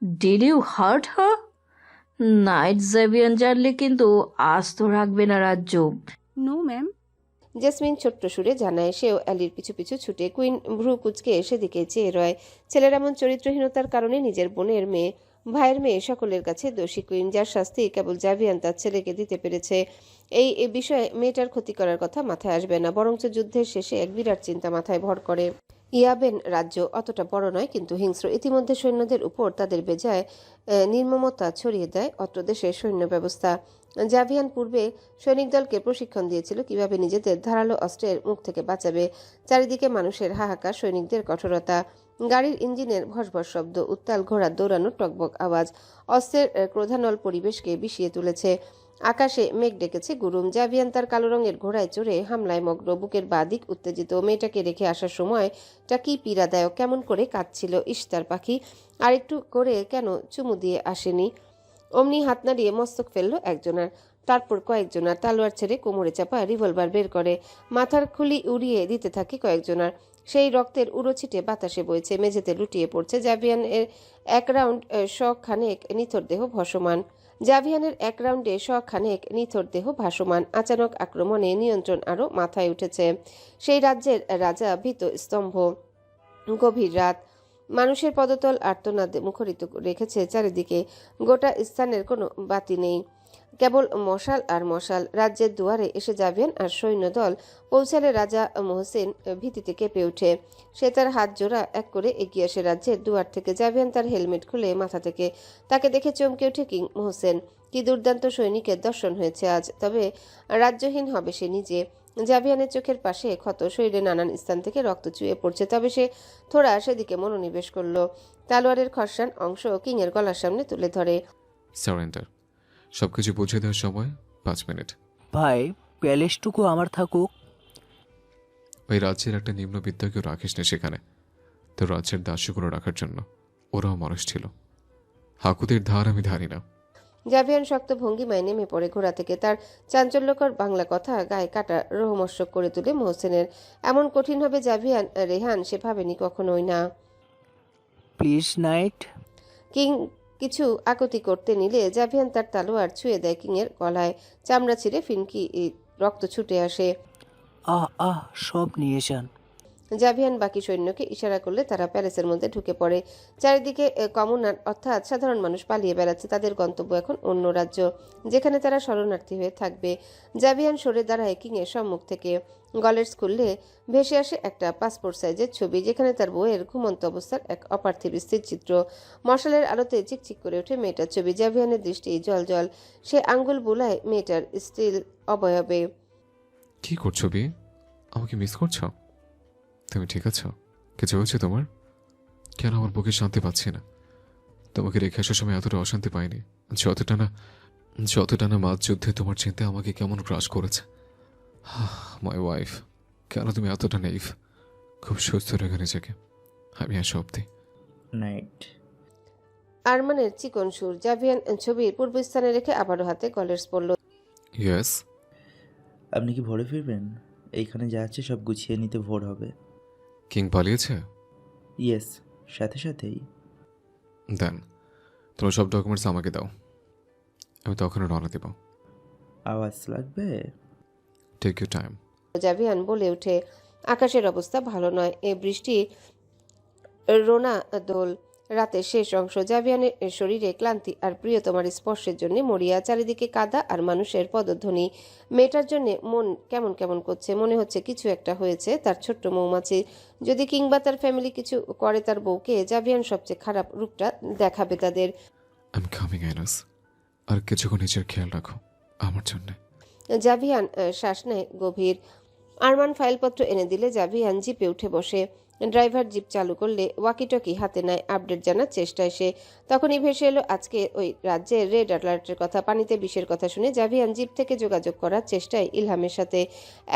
Did you hurt her? নাইট Javian জানলে কিন্তু আস্ত রাখবে না রাজ্য। No ma'am. জেসমিন ছোট্ট সুরে জানায়। সেও অ্যালির পিছু পিছু ছুটে। কুইন ভ্রু কুচকে সেদিকে চেয়ে রয়। ছেলের এমন চরিত্রহীনতার কারণে নিজের বোনের মেয়ে, ভাইয়ের মেয়ে সকলের কাছে দোষী কুইন, যার শাস্তি কেবল জাভিয়ান তার ছেলেকে দিতে পেরেছে। এই বিষয়ে মেয়েটার ক্ষতি করার কথা মাথায় আসবে না, বরঞ্চ যুদ্ধের শেষে এক বিরাট চিন্তা মাথায় ভর করে। ইয়াবেন রাজ্য অতটা বড় নয়, কিন্তু হিংস্র। ইতিমধ্যে সৈন্যদের উপর তাদের বেজায় নির্মমতা ছড়িয়ে দেয় অত্র দেশের সৈন্য ব্যবস্থা। জাভিয়ান পূর্বে সৈনিক দলকে প্রশিক্ষণ দিয়েছিল কিভাবে নিজেদের ধারালো অস্ত্রের মুখ থেকে বাঁচাবে। চারিদিকে মানুষের হাহাকার, সৈনিকদের কঠোরতা, গাড়ির ইঞ্জিনের ভসভস শব্দ, উত্তাল ঘোড়ার দৌড়ানোর টকবক আওয়াজ, অস্ত্রের ক্রোধানল পরিবেশকে বিষিয়ে তুলেছে। আকাশে মেঘ ডেকেছে গুরুম। জাভিয়ান তার কালো রঙের ঘোড়ায় চড়ে হামলায় মগ্ন, বুকের বাদিক উত্তেজিত। মেয়েটাকে রেখে আসার সময়টা কি পীড়াদায়ক! কেমন করে কাঁদছিল ইশতার পাখি! আর একটু করে কেন চুমু দিয়ে আসেনি? অমনি হাত নাড়িয়ে মস্তক ফেলল একজনার, তারপর কয়েকজনার। তালোয়ার ছেড়ে কোমরে চাপা রিভলভার বের করে মাথার খুলি উড়িয়ে দিতে থাকে কয়েকজনার। সেই রক্তের উড়ো ছিটে বাতাসে বইছে, মেঝেতে লুটিয়ে পড়ছে। জাভিয়ানের এক রাউন্ডে শখানেক নিথর দেহ ভাসমান। আচানক আক্রমণে নিয়ন্ত্রণ আরও মাথায় উঠেছে। সেই রাজ্যের রাজা ভীত স্তম্ভ। গভীর রাত, মানুষের পদতল আর্তনাদে মুখরিত রেখেছে চারিদিকে। গোটা স্থানের কোনো বাতি নেই, কেবল মশাল আর মশাল। রাজ্যের দুয়ারে এসে যাবেন আর সৈন্যদল পৌঁছালে রাজা মোহসেন ভীতিতে কেঁপে ওঠে। সে তার হাত জোড়া এক করে এগিয়ে আসে রাজ্যের দুয়ার থেকে। জাভিয়ান তার হেলমেট খুলে মাথা থেকে। তাকে দেখে চমকে ওঠে কিং মোহসেন। কি দুর্দান্ত সৈনিকের দর্শন হয়েছে আজ! তবে রাজ্যহীন হবে সে নিজে। জাভিয়ানের চোখের পাশে ক্ষত, শরীরে নানান স্থান থেকে রক্ত চুয়ে পড়ছে, তবে সে থোড়া সেদিকে মনোনিবেশ করল। তালোয়ারের খরসান অংশ কিংয়ের গলার সামনে তুলে ধরে। সারেন্ডার। সবকিছু বুঝিয়ে দেওয়ার সময় 5 মিনিট। ভাই, প্যালেসটুকু আমার থাকুক। ওই রাজ্যের একটা নিম্নবিদ্যাকেও রাখিস না সেখানে, তোর রাজ্যের দাসীগুলো রাখার জন্য। ওরাও মানুষ ছিল। হাকুদের ধার আমি ধারি না। জাভিয়ান শক্ত ভঙ্গিমায় নেমে পড়ে ঘোড়া থেকে। তার চাঞ্চল্যকর বাংলা কথা গায়ে কাটা রোমহর্ষক করে তুলে মোহসেনের। এমন কঠিন হবে জাভিয়ান রেহান সে ভাবেনি কখনোই না। Please night. কিং কিছু আকুতি করতে নিলে জাভিয়ান তার তালোয়ার ছুঁয়ে দেয় কিংয়ের গলায়। চামড়া ছিঁড়ে ফিনকি রক্ত ছুটে আসে। আহ আহ, সব নিয়ে যান। জাভিয়ান বাকি সৈন্যকে ইশারা করলে তারা প্যালেসের মধ্যে ঢুকে পড়ে। চারিদিকে কমনার অর্থাৎ সাধারণ মানুষ পালিয়ে বেড়াচ্ছে। তাদের গন্তব্য এখন অন্য রাজ্য, যেখানে তারা শরণার্থী হয়ে থাকবে। জাভিয়ান সরে দাঁড়ায় কিংয়ের সম্মুখ থেকে। গলের খুললে ভেসে আসে একটা পাসপোর্ট সাইজের ছবি, যেখানে তার বউয়ের ঘুমন্ত অবস্থার এক অপার্থিব স্থির চিত্র। মশালের আলোতে চিকচিক করে ওঠে মেয়েটার ছবি। জাভিয়ানের দৃষ্টি জল জল। সে আঙ্গুল বুলায় মেয়েটার স্টিল অবয়বে। কি করছো বিয়ে? আমাকে মিস করছো? তুমি ঠিক আছো? কিছু হয়েছে তোমার? কেন আমার বুকে শান্তি পাচ্ছি না? তোমাকে রেখে আসার সময় এতটা অশান্তি পাইনি। যতটা না মাঝ যুদ্ধে তোমার চিন্তা আমাকে কেমন গ্রাস করেছে। মাই ওয়াইফ, কেন তুমি এতটা নেইভ? খুব সুস্থ রেখে নিজেকে। আমি আসা অব্দি। নাইট। আরমানের চিকন সুর। জাভিয়ান ছবির পূর্বস্থানে রেখে আবারও হাতে গলের পড়ল। ইয়েস। আপনি কি ভোরে ফিরবেন? এইখানে যা আছে সব গুছিয়ে নিতে ভোর হবে। কিং পালিয়েছে? ইয়েস, সাথে সাথেই। দেন তোমার সব ডকুমেন্টস আমাকে দাও, আমি তখনও রওনা দেব। আওয়াজ লাগবে? Take your time. জাভিয়ান বলে ওঠে, আকাশের অবস্থা ভালো নয়। এ বৃষ্টি রোনা দোল রাতের শেষ অংশ। জাভিয়ানের শরীরে ক্লান্তি আর প্রিয়তমার স্পর্শের জন্য মরিয়া। চারিদিকে কাদা আর মানুষের পদধ্বনি। মেয়েটার জন্য মন কেমন কেমন করছে। মনে হচ্ছে কিছু একটা হয়েছে তার ছোট্ট মৌমাছি। যদি কিংবা তার ফ্যামিলি কিছু করে তার বউকে, জাভিয়ান সবচেয়ে খারাপ রূপটা দেখাবে তাদের। I am coming Ainas. আর কিছুক্ষণ নিজের খেয়াল রাখো আমার জন্যে। জাভিয়ান শ্বাস নেয় গভীর। আরমান ফাইলপত্র এনে দিলে জাভিয়ান জিপে উঠে বসে। ড্রাইভার জিপ চালু করলে ওয়াকিটকি হাতে নেয়, আপডেট জানার চেষ্টায় সে। তখনই ভেসে এলো আজকে ওই রাজ্যের রেড অ্যালার্টের কথা, পানিতে বিষের কথা শুনে জাভিয়ান জিপ থেকে যোগাযোগ করার চেষ্টায় ইলহামের সাথে।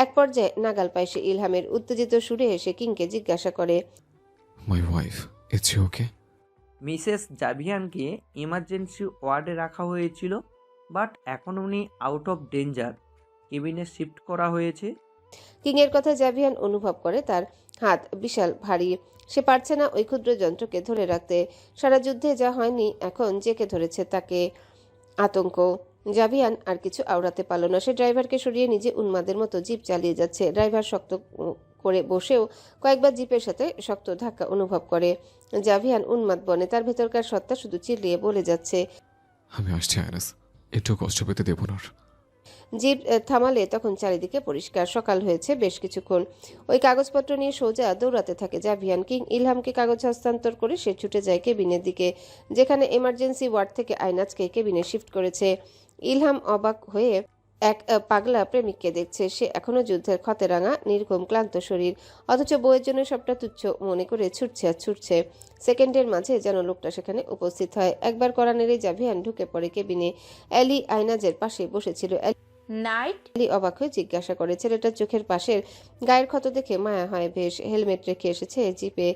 এক পর্যায়ে নাগাল পায় সে ইলহামের। উত্তেজিত সুরে এসে কিংকে জিজ্ঞাসা করে, my wife, it's okay? Mrs জাভিয়ানকে ইমার্জেন্সি ওয়ার্ডে রাখা হয়েছিল, বাট এখন উনি আউট অফ ডেঞ্জার। কেবিনে শিফট করা হয়েছে। কিংয়ের কথা জাভিয়ান অনুভব করে তার হাত বিশাল ভারী, সে পারছে না ওই ক্ষুদ্র যন্ত্রকে ধরে রাখতে। সারা যুদ্ধে যা হয়নি, এখন জেকে ধরেছে তাকে আতঙ্ক। জাভিয়ান আর কিছু আওড়াতে পারল না। সে ড্রাইভারকে সরিয়ে নিজে উন্মাদের মতো জিপ চালিয়ে যাচ্ছে। ড্রাইভার শক্ত করে বসেও কয়েকবার জিপের সাথে শক্ত ধাক্কা অনুভব করে। জাভিয়ান উন্মাদ বনে, তার ভেতরকার সত্তা শুধু চিল্লিয়ে বলে যাচ্ছে। আমি আসছি আয়নাস, একটু কষ্ট পেতে দেবো না ওর। জিপ থামালে তখন চারিদিকে পরিষ্কার। সকাল হয়েছে বেশ কিছুক্ষণ। ওই কাগজপত্র নিয়ে সোজা দৌড়াতে থাকে জাভিয়ান। কিং ইলহামকে কাগজ হস্তান্তর করে সে ছুটে যায় কেবিনের দিকে, যেখানে এমার্জেন্সি ওয়ার্ড থেকে আইনাজকে কেবিনে শিফট করেছে। ইলহাম অবাক হয়ে এক পাগলা প্রেমিককে দেখছে। সে এখনো যুদ্ধের ক্ষতে রাঙা, নির্ঘুম, ক্লান্ত শরীর, অথচ বইয়ের জন্য সবটা তুচ্ছ মনে করে ছুটছে আর ছুটছে। সেকেন্ডের মাঝে যেন লোকটা সেখানে উপস্থিত হয়। একবার কড়া নেড়ে জাভিয়ান ঢুকে পড়ে কেবিনে। অ্যালি আইনাজের পাশে বসেছিল। নাইট। অ্যালি অবাক হয়ে জিজ্ঞাসা করে। ছেলেটার চোখের পাশের গায়ের ক্ষত দেখে মায়া হয় বেশ। হেলমেট রেখে এসেছে জিপে।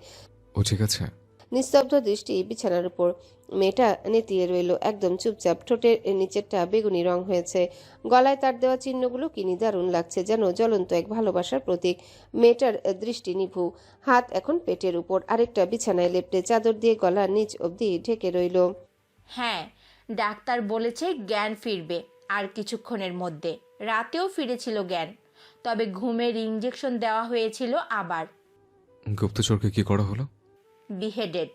ও ঠিক আছে? নিস্তব্ধ দৃষ্টি বিছানার উপর। মেয়েটা নেতিয়ে রইল একদম চুপচাপ। ঠোঁটের নিচেরটা বেগুনি রং হয়েছে। গলায় তার দেওয়া চিহ্নগুলো কি দারুণ লাগছে, যেন জ্বলন্ত এক ভালোবাসার প্রতীক। মেয়েটার দৃষ্টি নিভু, হাত এখন পেটের উপর, আরেকটা বিছানায় লেপ্টে চাদর দিয়ে গলার নিচ অবধি ঢেকে রইল। হ্যাঁ, ডাক্তার বলেছে জ্ঞান ফিরবে আর কিছুক্ষণের মধ্যে। রাতেও ফিরেছিল জ্ঞান, তবে ঘুমের ইঞ্জেকশন দেওয়া হয়েছিল আবার। গুপ্তচরকে কি করা হলো? বিহেডেড।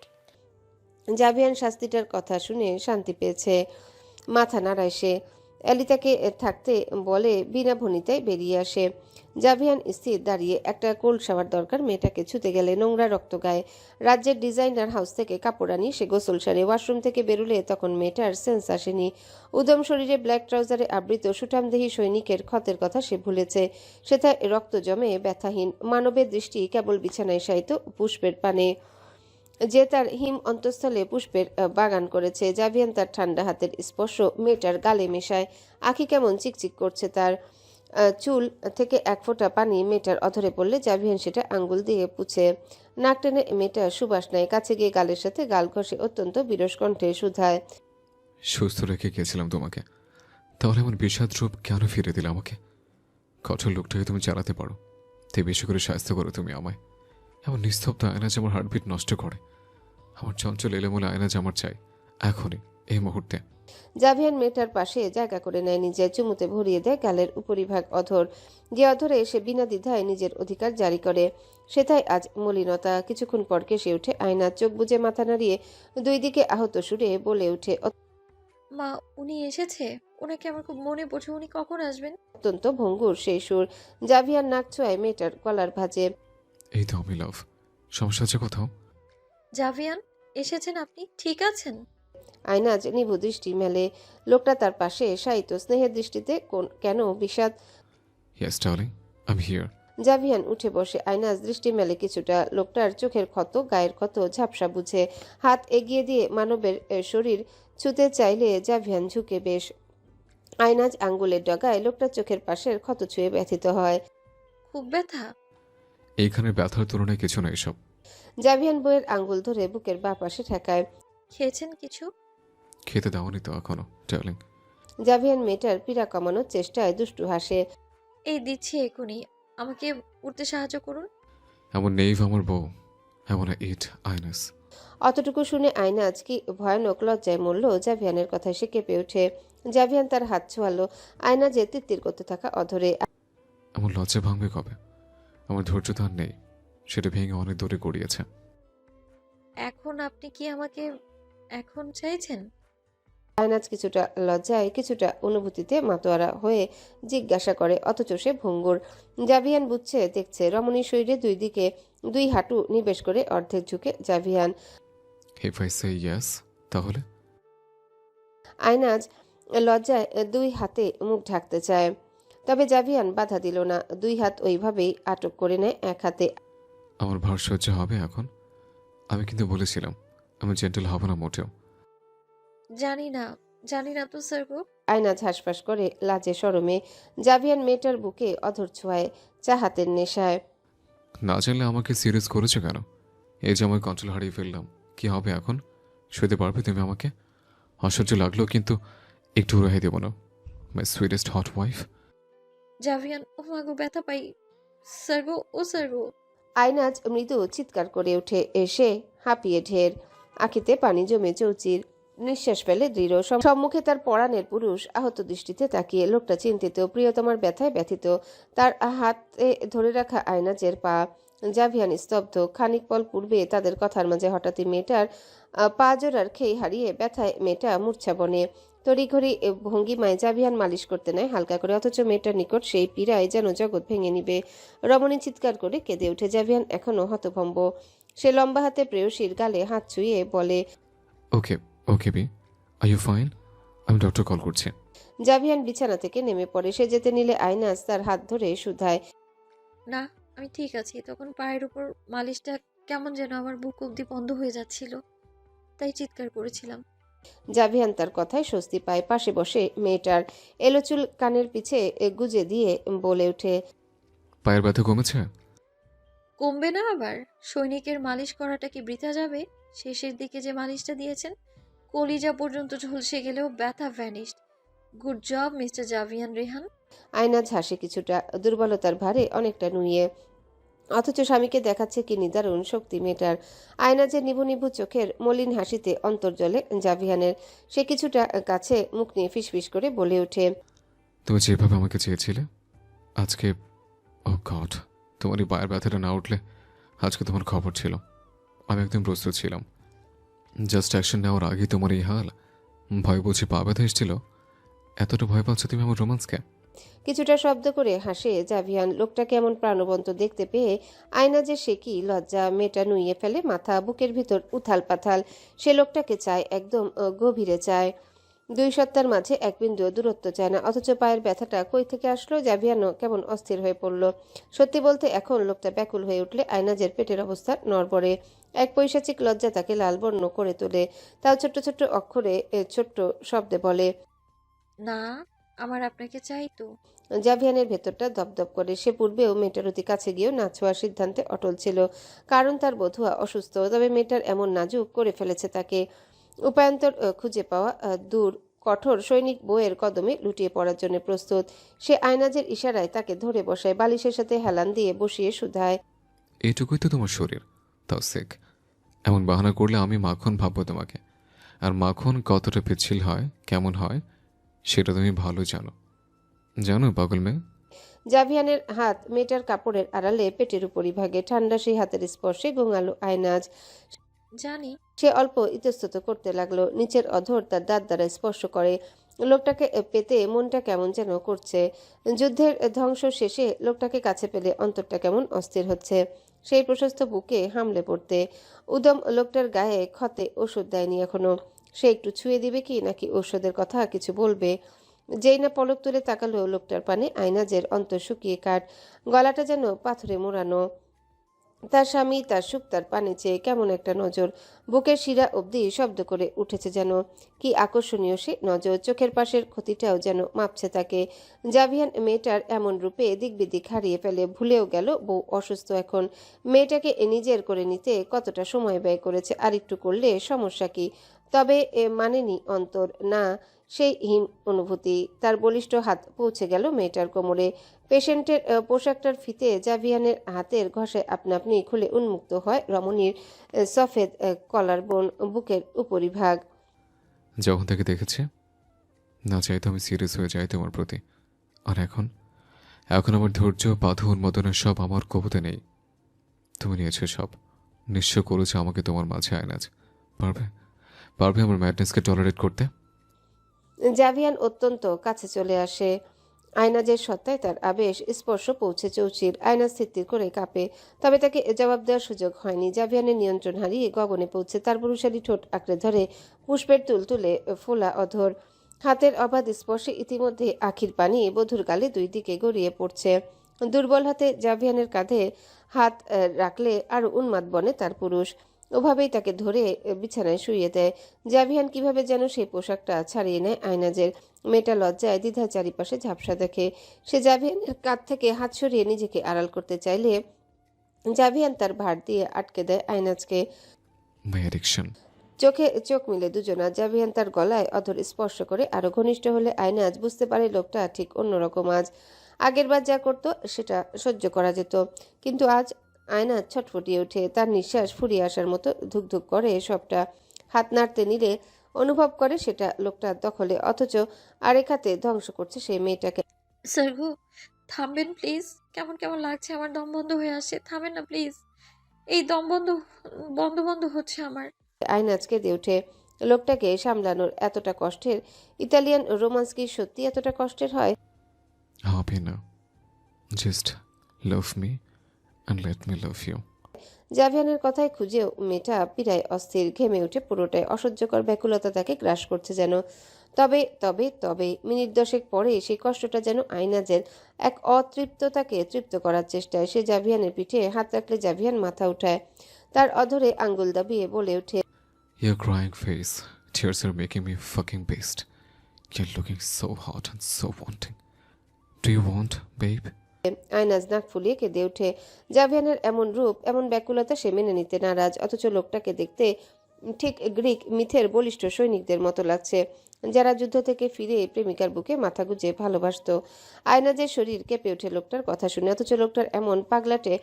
জাভিয়ান শাস্তিটার কথা শুনে শান্তি পেয়েছে। মাথা নাড়ায় সে। অ্যালি তাকে থাকতে বলে বিনা ভনিতায় বেরিয়ে আসে। জাভিয়ান স্থির দাঁড়িয়ে। একটা কোল্ড শাওয়ার দরকার মেয়েটাকে ছুতে গেলে। নোংরা রক্ত গায়ে। রাজ্যের ডিজাইনার হাউস থেকে কাপড় আনি সে গোসল সারে। ওয়াশরুম থেকে বেরুলে তখন মেয়েটার সেন্স আসেনি। উদম শরীরে ব্ল্যাক ট্রাউজারে আবৃত সুঠামদেহী সৈনিকের ক্ষতের কথা সে ভুলেছে। সেথায় রক্ত জমে ব্যথাহীন। মানবের দৃষ্টি কেবল বিছানায় শায়িত পুষ্পের পানে, যে তার হিম অন্তঃস্থলে পুষ্পের বাগান করেছে। জাভিয়ান তার ঠান্ডা হাতের স্পর্শ মেয়েটার গালে মেশায়। আঁখি কেমন চিকচিক করছে তার। চুল থেকে এক ফোঁটা পানি মেয়েটার অধরে পড়লে জাভিয়ান সেটা আঙ্গুল দিয়ে পুছে। নাক টেনে মেয়েটার সুবাস নেয়। কাছে গিয়ে গালের সাথে গাল ঘষে অত্যন্ত বিরস কণ্ঠে শুধায়। সুস্থ রেখে গেছিলাম তোমাকে, তাহলে এমন বিষাদ রূপ কেন ফিরে দিলে আমাকে? কঠোর লোকটাকে তুমি চালাতে পারো, তাই বেশি করে স্বাস্থ্য করো তুমি আমায়। এমন নিস্তব্ধ আয়নাজ আমার হার্টবিট নষ্ট করে। আমার চঞ্চল এলেমলে আয়নাজ আমার চাই, এখনই, এই মুহূর্তে। জাভিয়ান মেয়েটার পাশে জায়গা করে নেয় নিজের। চুমুতে ভরিয়ে দেয় গালের উপরিভাগ অধর, যে অধরে সে বিনা দ্বিধায় নিজের অধিকার জারি করে। সেটাই আজ মলিনতা। কিছুক্ষণ পর কেসে ওঠে আয়না। চোখ বুজে মাথা নাড়িয়ে দুই দিকে আহত সুরে বলে ওঠে, মা, উনি এসেছে। ওনাকে আমার খুব মনে পড়ছে। উনি কখন আসবেন? অত্যন্ত ভঙ্গুর সেই সুর। জাভিয়ান নাক ছোঁয়ায় মেয়েটার গলার ভাঁজে। এই তো আমি লাভ, সমস্যা আছে কোথাও? জাভিয়ান, এসেছেন আপনি? ঠিক আছেন? আয়নাজ নিভু দৃষ্টি মেলে। লোকটা তার পাশে শায়িত। স্নেহের দৃষ্টিতে কেন বিষাদ। Yes darling, I am here. Javian উঠে বসে। আয়নাজ দৃষ্টি মেলে কিছুটা। লোকটার চোখের ক্ষত, গায়ের ক্ষত ঝাপসা বুঝে। হাত এগিয়ে দিয়ে মানবের শরীর ছুতে চাইলে জাভিয়ান ঝুঁকে বেশ। আয়নাজ আঙ্গুলের ডগায় লোকটার চোখের পাশের ক্ষত ছুঁয়ে ব্যথিত হয়। খুব ব্যথা? এইখানে ব্যথার তুলনায় কিছু না এসব। জাভিয়ান বইয়ের আঙ্গুল ধরে বুকের বাঁ পাশে ঠেকায়। খেয়েছেন কিছু? খেতে দাওনি তো এখনো ডার্লিং? জাভিয়ান মেয়েটার পীড়া কমানোর চেষ্টায় দুষ্টু হাসে। এই দিচ্ছি এখনই। আমাকে উঠতে সাহায্য করুন। এমন নেই আমার বউ, এমন ইট আইনাস। অতটুকু শুনে আয়নাজ কি ভয়ানক লজ্জায় মরল। জাভিয়ানের কথায় সে কেঁপে ওঠে। জাভিয়ান তার হাত ছোঁয়ালো আয়নাজের তিত্তির করতে থাকা অধরে। এমন লজ্জা ভাঙবে কবে? আমার ধৈর্য তো আর নেই, সেটা ভেঙে অনেক দূরে গড়িয়েছে। এখন আপনি কি আমাকে এখন চাইছেন? আয়নাজ কিছুটা লজ্জায় কিছুটা অনুভূতিতে মাতোয়ারা হয়ে জিজ্ঞাসা করে, অথচ সে ভঙ্গুর। জাভিয়ান বুঝছে, দেখছে। রমণীর শরীরে দুই দিকে দুই হাঁটু নিবেশ করে অর্ধেক ঝুঁকে জাভিয়ান। ইফ আই সে ইয়েস, তাহলে? আয়নাজ লজ্জায় দুই হাতে মুখ ঢাকতে চায়, তবে জাভিয়ান বাধা দিল না। দুই হাত ওইভাবেই আটক করে নেয় এক হাতে। আমার ভার সহ্য হবে এখন? আমি কিন্তু বলেছিলাম আমি জেন্টেল হব না মোটেও। জানি না তো স্যার গো। আয়নাজ হাসফাস করে লাজে শরমে। জাভিয়ান মেয়েটার বুকে অধর ছোঁয়ায়, চা হাতের নেশায়। না জানলে আমাকে সিরিয়াস করেছো কেন? এই যে আমার কন্ট্রোল হারিয়ে ফেললাম, কি হবে এখন? শুতে পারবে তুমি আমাকে? অসহ্য লাগলো কিন্তু একটু রেহাই দেবো না, মাই সুইটেস্ট হট ওয়াইফ। জাভিয়ান, ও মা গো, ব্যথা পাই। স্যার গো, ও স্যার গো। আয়নাজ মৃদু চিৎকার করে ওঠে, এসে হাঁপিয়ে ঢের, আঁখিতে পানি জমে চৌচির নিঃশ্বাস ফেলে দৃঢ়। সম্মুখে তার পরাণের পুরুষ আহত দৃষ্টিতে তাকিয়ে। লোকটা চিন্তিত, প্রিয়তমার ব্যথায় ব্যথিত। তার হাতে ধরে রাখা আয়নাজের পা। জাভিয়ান স্তব্ধ। খানিক পল পূর্বে তাদের কথার মাঝে হঠাৎই মেয়েটার পা জোড়ার খেই হারিয়ে ব্যথায় মেয়েটা মূর্ছা বনে। তড়িঘড়ি ভঙ্গিমায় জাভিয়ান মালিশ করতে নেয় হালকা করে, অথচ মেয়েটার নিকট সেই পীড়ায় যেন জগৎ ভেঙে নিবে। রমণী চিৎকার করে কেঁদে ওঠে। জাভিয়ান এখনো হতভম্ব। সে লম্বা হাতে প্রেয়সীর গালে হাত ছুঁয়ে বলে, ওকে ওকে বি, আর ইউ ফাইন? আমি ডক্টর কল করছি। জাভিয়ান বিছানা থেকে নেমে পড়ে। সে যেতে নিলে আয়নাজ তার হাত ধরে শুধায়, না, আমি ঠিক আছি। তখন পায়ের উপর মালিশটা কেমন যেন আমার বুক অব্দি বন্ধ হয়ে যাচ্ছিল, তাই চিৎকার করেছিলাম। জাভিয়ান তার কথায় স্বস্তি পায়। পাশে বসে মেয়েটার এলোচুল কানের পিছে গুজে দিয়ে বলে ওঠে, পায়ের ব্যথা কমেছে? কমবে না আবার? সৈনিকের মালিশ করাটা কি বৃথা যাবে? শেষের দিকে যে মালিশটা দিয়েছেন, কলিজা পর্যন্ত ঝলসে গেলেও ব্যথা vanished. Good job mister Javian Rehan. Aaynaz হাসে কিছুটা, দুর্বলতার ভারে অনেকটা নুয়ে, অথচ স্বামীকে দেখাচ্ছে কি নিদারুণ শক্তি মেয়েটার। আয়নাজের নিভু নিভু চোখের মলিন হাসিতে অন্তর্জলে জাভিয়ানের। সে কিছুটা কাছে মুখ নিয়ে ফিসফিস করে বলে ওঠে, তুমি যেভাবে আমাকে চেয়েছিলে আজকে, ও গড, তোমার এই পায়ের ব্যথাটা না উঠলে আজকে তোমার খবর ছিল। আমি একদম প্রস্তুত ছিলাম। জাস্ট অ্যাকশন নেওয়ার আগেই তোমার এই হাল। ভয় বুঝি পা ব্যথা এসেছিল? এতটা ভয় পাচ্ছ তুমি আমার রোমান্সকে? কিছুটা শব্দ করে হাসে জাভিয়ান। লোকটাকে এমন প্রাণবন্ত দেখতে পেয়ে আয়নাজের সে কি লজ্জা। মেয়েটা নুইয়ে ফেলে মাথা, বুকের ভিতর উথাল পাথাল। সে লোকটাকে চায়, একদম গভীরে চায়। দুই সত্তার মাঝে এক বিন্দু দূরত্ব চায় না। অথচ পায়ের ব্যথাটা কই থেকে আসলো? জাভিয়ানও কেমন অস্থির হয়ে পড়ল। সত্যি বলতে এখন লোকটা ব্যাকুল হয়ে উঠলে আয়নাজের পেটের অবস্থা নড়বড়ে। এক পৈশাচিক লজ্জা তাকে লালবর্ণ করে তোলে। তাও ছোট্ট ছোট্ট অক্ষরে ছোট্ট শব্দে বলে, না, আমার আপনাকে চাই তো। জাভিয়ানের ভেতরটা দপদপ করে। সে পূর্বেও মেয়েটার অতি কাছে গিয়েও না ছোঁয়ার সিদ্ধান্তে অটল ছিল, কারণ তার বধূয়া অসুস্থ। তবে মেয়েটার এমন নাজুক করে ফেলেছে তাকে। উপায়ন্তর খুঁজে পাওয়া দূর, কঠোর সৈনিক বউয়ের কদমে লুটিয়ে পড়ার জন্য প্রস্তুত। সে আয়নাজের ইশারায় তাকে ধরে বসায়, বালিশের সাথে হেলান দিয়ে বসিয়ে শুধায়, এইটুকুই তো তোমার শরীর, তাও সেক। এমন বাহানা করলে আমি মাখন ভাববো তোমাকে। আর মাখন কতটা পিচ্ছিল হয়, কেমন হয়, সেটা তুমি ভালো জানো। জানো পাগল মেয়ে? জাভিয়ানের হাত মেয়েটার কাপড়ের আড়ালে পেটের উপরই ভাগে। ঠান্ডা সেই হাতের স্পর্শে গোঙালো আয়নাজ। জানি। সে অল্প ইতস্তত করতে লাগলো। নিচের অধর তার দাঁত দ্বারা স্পর্শ করে। লোকটাকে পেতে মনটা কেমন যেন করছে। যুদ্ধের ধ্বংস শেষে লোকটাকে কাছে পেলে অন্তরটা কেমন অস্থির হচ্ছে। সেই প্রশস্ত বুকে হামলে পড়তে। উদম লোকটার গায়ে ক্ষতে ওষুধ দেয়নি এখনো। সে একটু ছুঁয়ে দিবে কি, নাকি ঔষধের কথা কিছু বলবে? যেই না পলক তুলে তাকালো লোকটার পানে, আয়নাজের অন্তর শুকিয়ে কাঠ। গলাটা যেন পাথরে মোড়ানো। তার স্বামী, তার সুখ, তার পানে চেয়ে কেমন একটা নজর। বুকের শিরা অবধি শব্দ করে উঠেছে যেন। কি আকর্ষণীয় সে নজর! চোখের পাশের ক্ষতিটাও যেন মাপছে তাকে। জাভিয়ান মেয়েটার এমন রূপে দিকবিদিক হারিয়ে ফেলে। ভুলেও গেল বউ অসুস্থ এখন। মেয়েটাকে নিজের করে নিতে কতটা সময় ব্যয় করেছে। আর একটু করলে সমস্যা কি? তবে মানেনি অন্তর, না সেই হিম অনুভূতি। তার বলিষ্ঠ হাত পৌঁছে গেল মেয়েটার কোমরে। পেশেন্টের পোশাকটার ফিতে জাভিয়ানের হাতের ঘষায় আপনা আপনি খুলে উন্মুক্ত হয় রমণীর সফেদ কলার বোন, বুকের উপরিভাগ। যখন থেকে দেখেছি না চাইতে আমি সিরিয়াস হয়ে যাই তোমার প্রতি। আর এখন এখন আমার ধৈর্য, বাধা, উন্মাদনা সব আমার কবুতে নেই। তুমি নিয়েছো সব, নিশ্চয় করেছো আমাকে তোমার মাঝে আয়নাজ। পারবে পারবে আমার ম্যাডনেসকে টলারেট করতে? জাভিয়ান অত্যন্ত কাছে চলে আসে। আয়নাজের সত্তায় তার আবেশ স্পর্শ পৌঁছে চৌচির। আয়না স্থির করে কাঁপে। তবে তাকে জবাব দেওয়ার সুযোগ হয়নি। জাভিয়ানের নিয়ন্ত্রণ হারিয়ে গগনে পৌঁছে তার পুরুষালী ঠোঁট আঁকড়ে ধরে পুষ্পের তুলতুলে ফোলা অধর। হাতের অবাধ স্পর্শে ইতিমধ্যে আখির পানি বধূর গালে দুই দিকে গড়িয়ে পড়ছে। দুর্বল হাতে জাভিয়ানের কাঁধে হাত রাখলে আরো উন্মাদ বনে তার পুরুষ। ওভাবেই তাকে ধরে বিছানায় শুইয়ে দেয়। জাভিয়ান কিভাবে যেন সেই পোশাকটা ছাড়িয়ে নেয় আয়নাজের। মেয়েটা লজ্জায় দ্বিধায় চারিপাশে ঝাপসা দেখে। সে জাভিয়ানের কাঁধ থেকে হাত সরিয়ে নিজেকে আড়াল করতে চাইলে জাভিয়ান তার ভার দিয়ে আটকে দেয় আয়নাজকে। মাই অ্যাডিকশন। চোখে চোখ মিলে দুজনা। জাভিয়ান তার গলায় অধর স্পর্শ করে আরো ঘনিষ্ঠ হলে আয়নাজ বুঝতে পারে লোকটা ঠিক অন্যরকম আজ। আগের বার যা করতো সেটা সহ্য করা যেত, কিন্তু আজ আয়নাজ ছটফটিয়ে ওঠে, তার নিঃশ্বাস ফুরিয়ে আসার মতো ধুকধুক করে। সবটা হাত নাড়তে নিলে অনুভব করে সেটা লোকটার দখলে, অথচ আরেক হাতে ধ্বংস করছে সেই মেয়েটাকে। স্যার গো, থামবেন প্লিজ। কেমন কেমন লাগছে, আমার দম বন্ধ হয়ে আসছে। থামেন না প্লিজ। এই দম বন্ধ বন্ধ বন্ধ হচ্ছে আমার। আয়নাজ কেঁদে ওঠে। লোকটাকে সামলানোর এতটা কষ্টের? ইতালিয়ান রোমান্স কি সত্যি এতটা কষ্টের হয়? হবে না, just love me and let me love you. জাভিয়ানের কথায় খুঁজেও মেয়েটা পীড়ায় অস্থির, ঘেমে উঠে পুরোটাই। অসহ্যকর ব্যাকুলতা তাকে গ্রাস করছে যেন। তবে তবে তবে মিনিট দশেক পরে সেই কষ্টটা যেন আইনাজের এক অতৃপ্ততাকে তৃপ্ত করার চেষ্টায়। সে জাভিয়ানের পিঠে হাত রাখলে জাভিয়ান মাথা উঠায়, তার অধরে আঙ্গুল দাবিয়ে বলে ওঠে, Your crying face, tears are making me fucking beast. You're looking so hot and so wanting. Do you want, babe? আয়নাজ নাক ফুলিয়ে কেঁদে ওঠে। জাভিয়ানের এমন রূপ, এমন ব্যাকুলতা সে মেনে নিতে নারাজ, অথচ লোকটাকে দেখতে ঠিক গ্রিক মিথের বলিষ্ঠ সৈনিকদের মতো লাগছে, যারা যুদ্ধ থেকে ফিরে প্রেমিকার বুকে মাথা গুজে ভালোবাসতো। আয়নাজের শরীর কেঁপে ওঠে লোকটার কথা শুনে, অথচ লোকটার এমন পাগলাটে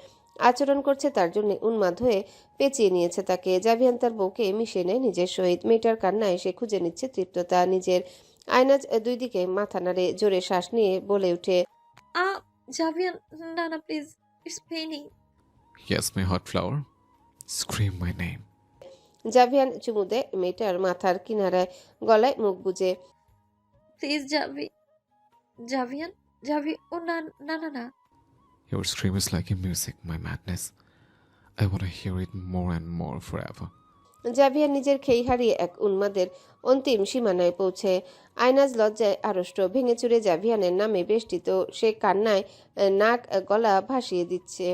আচরণ করছে তার জন্য উন্মাদ হয়ে পেঁচিয়ে নিয়েছে তাকে। জাভিয়ান তার বউকে মিশিয়ে নেয় নিজের সহিত। মেয়েটার কান্নায় সে খুঁজে নিচ্ছে তৃপ্ততা নিজের। আয়নাজ দুই দিকে মাথা নাড়ে, জোরে শ্বাস নিয়ে বলে ওঠে, আ জাভিয়ান, না না please, it's paining. Yes, my hot flower. Scream my name. জাভিয়ান চুমু দেয় মেয়েটার মাথার কিনারায়, গলায় মুখ গুজে। প্লিজ জাভিয়ান, ও না না না না। Your scream is like a music, my madness. I want to hear it more and more forever. জাভিয়ান নিজের খেই হারিয়ে এক উন্মাদের অন্তিম সীমানায় পৌঁছে। আয়নাজ লজ্জায় আড়ষ্ট, ভেঙে চুরে জাভিয়ানের নামে বেষ্টিত সে কান্নায় নাক গলা ভাসিয়ে দিচ্ছে।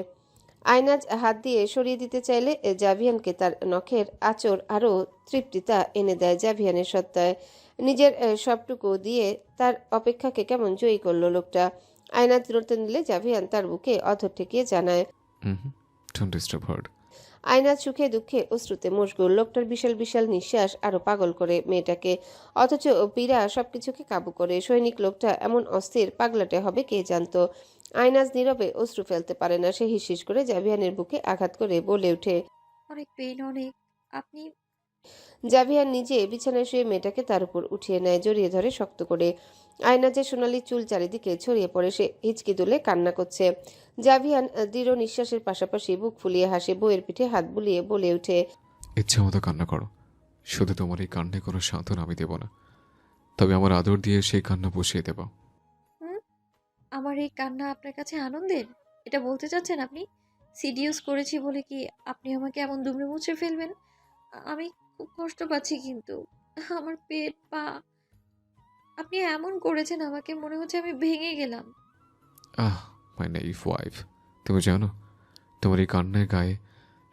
আয়নাজ হাত দিয়ে সরিয়ে দিতে চাইলে জাভিয়ানকে তার নখের আঁচড় আরও তৃপ্তিতা এনে দেয় জাভিয়ানের সত্তায়। নিজের সবটুকু দিয়ে তার অপেক্ষাকে কেমন জয়ী করলো লোকটা। আয়নাজ নড়তে নিলে জাভিয়ান তার বুকে অধর ঠেকিয়ে জানায়, Don't disturb her. আয়নাজ সুখে দুঃখে অশ্রুতে মশগুল। লোকটার বিশাল বিশাল নিঃশ্বাস আরো পাগল করে মেয়েটাকে, অথচ পীড়া সবকিছুকে কাবু করে। সৈনিক লোকটা এমন অস্থির পাগলাটে হবে কে জানতো। আয়নাজ নীরবে অশ্রু ফেলতে পারে না, সে হিসহিস করে জাভিয়ানের বুকে আঘাত করে বলে ওঠে। অনেক পেইন, অনেক। আপনি জাভিয়ান নিজে বিছানায় শুয়ে মেয়েটাকে তার উপর উঠিয়ে নেয়, জড়িয়ে ধরে শক্ত করে। আয়নাজের সোনালি চুল চারিদিকে ছড়িয়ে পড়ে, সে হিচকি তুলে কান্না করছে। জাভিয়ান দৃঢ় নিঃশ্বাসের পাশাপাশি বুক ফুলিয়ে হাসে, বউয়ের পিঠে হাত বুলিয়ে বলে ওঠে, ইচ্ছা মতো কান্না করো, শুধু তোমার এই কান্নায় কোনো সান্ত্বনা আমি দেব না, তবে আমার আদর দিয়ে সেই কান্না বসিয়ে দেব। হুম, আমার এই কান্না আপনার কাছে আনন্দের? এটা বলতে চাচ্ছেন আপনি? সিডিউস করেছি বলে কি আপনি আমাকে এমন দুমড়ে মুচড়ে ফেলবেন? আমি খুব কষ্ট পাচ্ছি কিন্তু। আমার পেট, পা, আপনি এমন করেছেন আমাকে, মনে হচ্ছে আমি ভেঙে গেলাম। আহ, মাই নাইভ ওয়াইফ, তুমি জানো তোমার এই কান্নায় গায়ে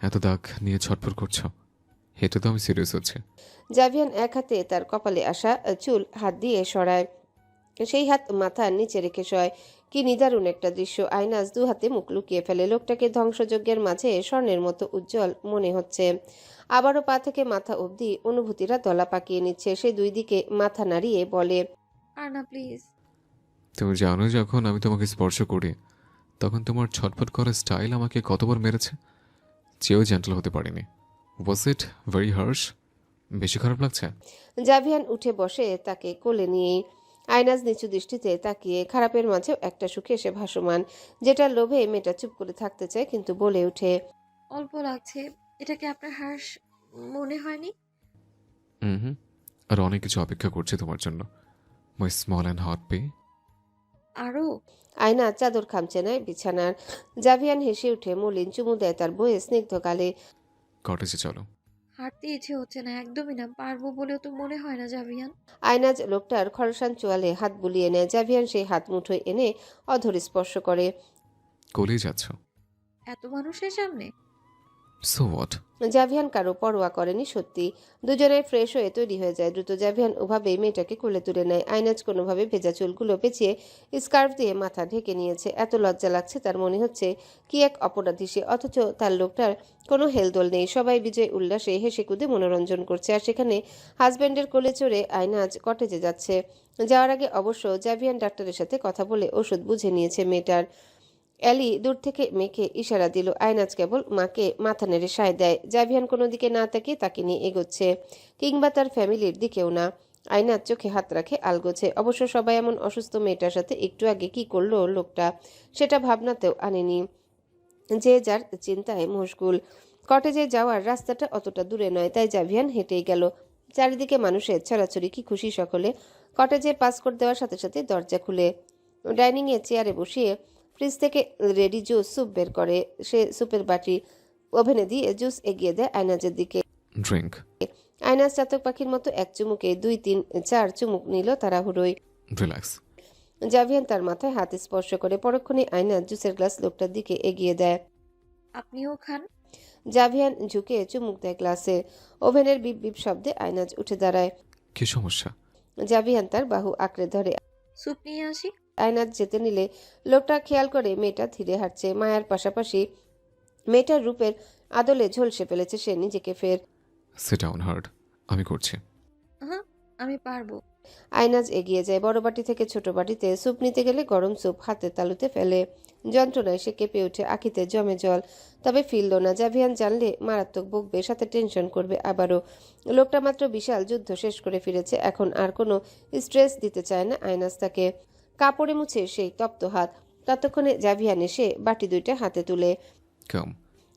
এত দাগ নিয়ে ছটফট করছো, এটা তো আমি সিরিয়াস হচ্ছে। জাভিয়ান এক হাতে তার কপালে আসা চুল হাত দিয়ে সরায়, সেই হাত মাথার নিচে রেখে শয়। কি নিদারুণ একটা দৃশ্য। আয়নাজ দু হাতে মুখ লুকিয়ে ফেলে। লোকটাকে ধ্বংসযজ্ঞের মাঝে স্বর্ণের মতো উজ্জ্বল মনে হচ্ছে। আবারও পা থেকে মাথা অবধি অনুভূতিরা দলা পাকিয়ে নিচ্ছে। সে দুই দিকে মাথা নাড়িয়ে বলে, আর না প্লিজ। তুমি জানো যখন আমি তোমাকে স্পর্শ করি তখন তোমার ছটফট করার স্টাইল আমাকে কতবার মেরেছে, চেয়েও জেন্টল হতে পারিনি। ওয়াজ ইট ভেরি হার্শ? বেশি খারাপ লাগছে? জাভিয়ান উঠে বসে তাকে কোলে নিয়ে। আয়নাজ নিচু দৃষ্টিতে তাকিয়ে, খারাপের মাঝেও একটা সুখে সে ভাসমান, যেটার লোভে মেয়েটা চুপ করে থাকতে চায়, কিন্তু বলে ওঠে, অল্প লাগছে। এটাকে আপনার হার্শ মনে হয়নি? হুম, আর অনেক কিছু অপেক্ষা করছে তোমার জন্য, মাই স্মল অ্যান্ড হট পে। আরও? আয়না চাদর খামচে নেয় বিছানার। জাভিয়ান হেসে উঠে মলিন চুমু দেয় তার বইয়ে স্নিগ্ধ গালে। কটেজে চলো। হাঁটতে ইচ্ছে হচ্ছে না, একদমই না। পারবো বলেও তো মনে হয় না জাভিয়ান। আয়নাজ লোকটার খরসান চোয়ালে হাত বুলিয়ে নেয়। জাভিয়ান সেই হাত মুঠোয় এনে অধরে স্পর্শ করে। কোলেই যাচ্ছ? এত মানুষের সামনে? So what? জাভিয়ান কারো পরোয়া করেনি সত্যি। দুজনে ফ্রেশ হয়ে তৈরি হয়ে যায় দ্রুত। জাভিয়ান ওভাবেই মেয়েটাকে কোলে তুলে নেয়। আয়নাজ কোনোভাবে ভেজা চুলগুলো পেঁচিয়ে স্কার্ফ দিয়ে মাথা ঢেকে নিয়েছে। এত লজ্জা লাগছে তার, মনে হচ্ছে কি এক অপরাধী সে, অথচ তার লোকটার কোনো হেলদোল নেই। সবাই বিজয় উল্লাসে হেসে কুদে মনোরঞ্জন করছে, আর সেখানে হাজব্যান্ডের কোলে চড়ে আয়নাজ কটেজে যাচ্ছে। যাওয়ার আগে অবশ্য জাভিয়ান ডাক্তারের সাথে কথা বলে ওষুধ বুঝে নিয়েছে মেয়েটার। অ্যালি দূর থেকে মেয়েকে ইশারা দিল। আয়নাজ কেবল মাকে মাথা নেড়ে সায় দেয়। জাভিয়ান কোনো দিকে না তাকিয়ে তাকে নিয়ে এগোচ্ছে, কিংবা তার ফ্যামিলির দিকেও না। আয়নাজ চোখে হাত রাখে আলগোছে। অবশ্য সবাই এমন অসুস্থ মেয়েটার সাথে একটু আগে কি করলো লোকটা, সেটা ভাবনাতেও আনেনি। যে যার চিন্তায় মশগুল। কটেজে যাওয়ার রাস্তাটা অতটা দূরে নয়, তাই জাভিয়ান হেঁটেই গেল। চারিদিকে মানুষের ছড়াছড়ি, কি খুশি সকলে। কটেজে পাসকোড দেওয়ার সাথে সাথে দরজা খুলে ডাইনিংয়ে চেয়ারে বসিয়ে ফ্রিজ থেকে রেডি জুস স্যুপ বের করে। সে স্যুপের বাটি ওভেনে দিয়ে জুস এগিয়ে দেয় আয়নাজের দিকে। ড্রিঙ্ক। আয়নাজ চাতক পাখির মতো এক চুমুকে 2, 3, 4 চুমুক নিল তাড়াহুড়োয়। রিল্যাক্স। জাভিয়ান তার মাথায় হাত স্পর্শ করে। পরক্ষণে আয়নাজ জুসের গ্লাস লোকটার দিকে এগিয়ে দেয়। আপনিও খান। জাভিয়ান ঝুঁকে চুমুক দেয় গ্লাসে। ওভেনের বিপ বিপ শব্দে আয়নাজ উঠে দাঁড়ায়। কি সমস্যা? জাভিয়ান তার বাহু আঁকড়ে ধরে। স্যুপ নিয়ে আসি। আয়নাজ যেতে নিলে লোকটা খেয়াল করে মেয়েটা ধীরে হাঁটছে। মায়ার পাশাপাশি মেয়েটার রূপের আদলে ঝলসে ফেলেছে সে নিজেকে ফের। সিট ডাউন হার্ড, আমি করছি। হ্যাঁ, আমি পারবো। আয়নাজ এগিয়ে যায়। বড় বাটি থেকে ছোট বাটিতে স্যুপ নিতে গেলে গরম স্যুপ হাতে তালুতে ফেলে। যন্ত্রণায় সে কেঁপে ওঠে, আঁখিতে জমে জল। তবে ফিরল না। জাভিয়ান জানলে মারাত্মক বকবে, সাথে টেনশন করবে আবারও। লোকটা মাত্র বিশাল যুদ্ধ শেষ করে ফিরেছে, এখন আর কোনো স্ট্রেস দিতে চায় না আয়নাজ তাকে। কাপড়ে মুছে সেই তপ্ত হাত। ততক্ষণে জাভিয়ান এসে বাটি দুইটা হাতে তুলে। কাম।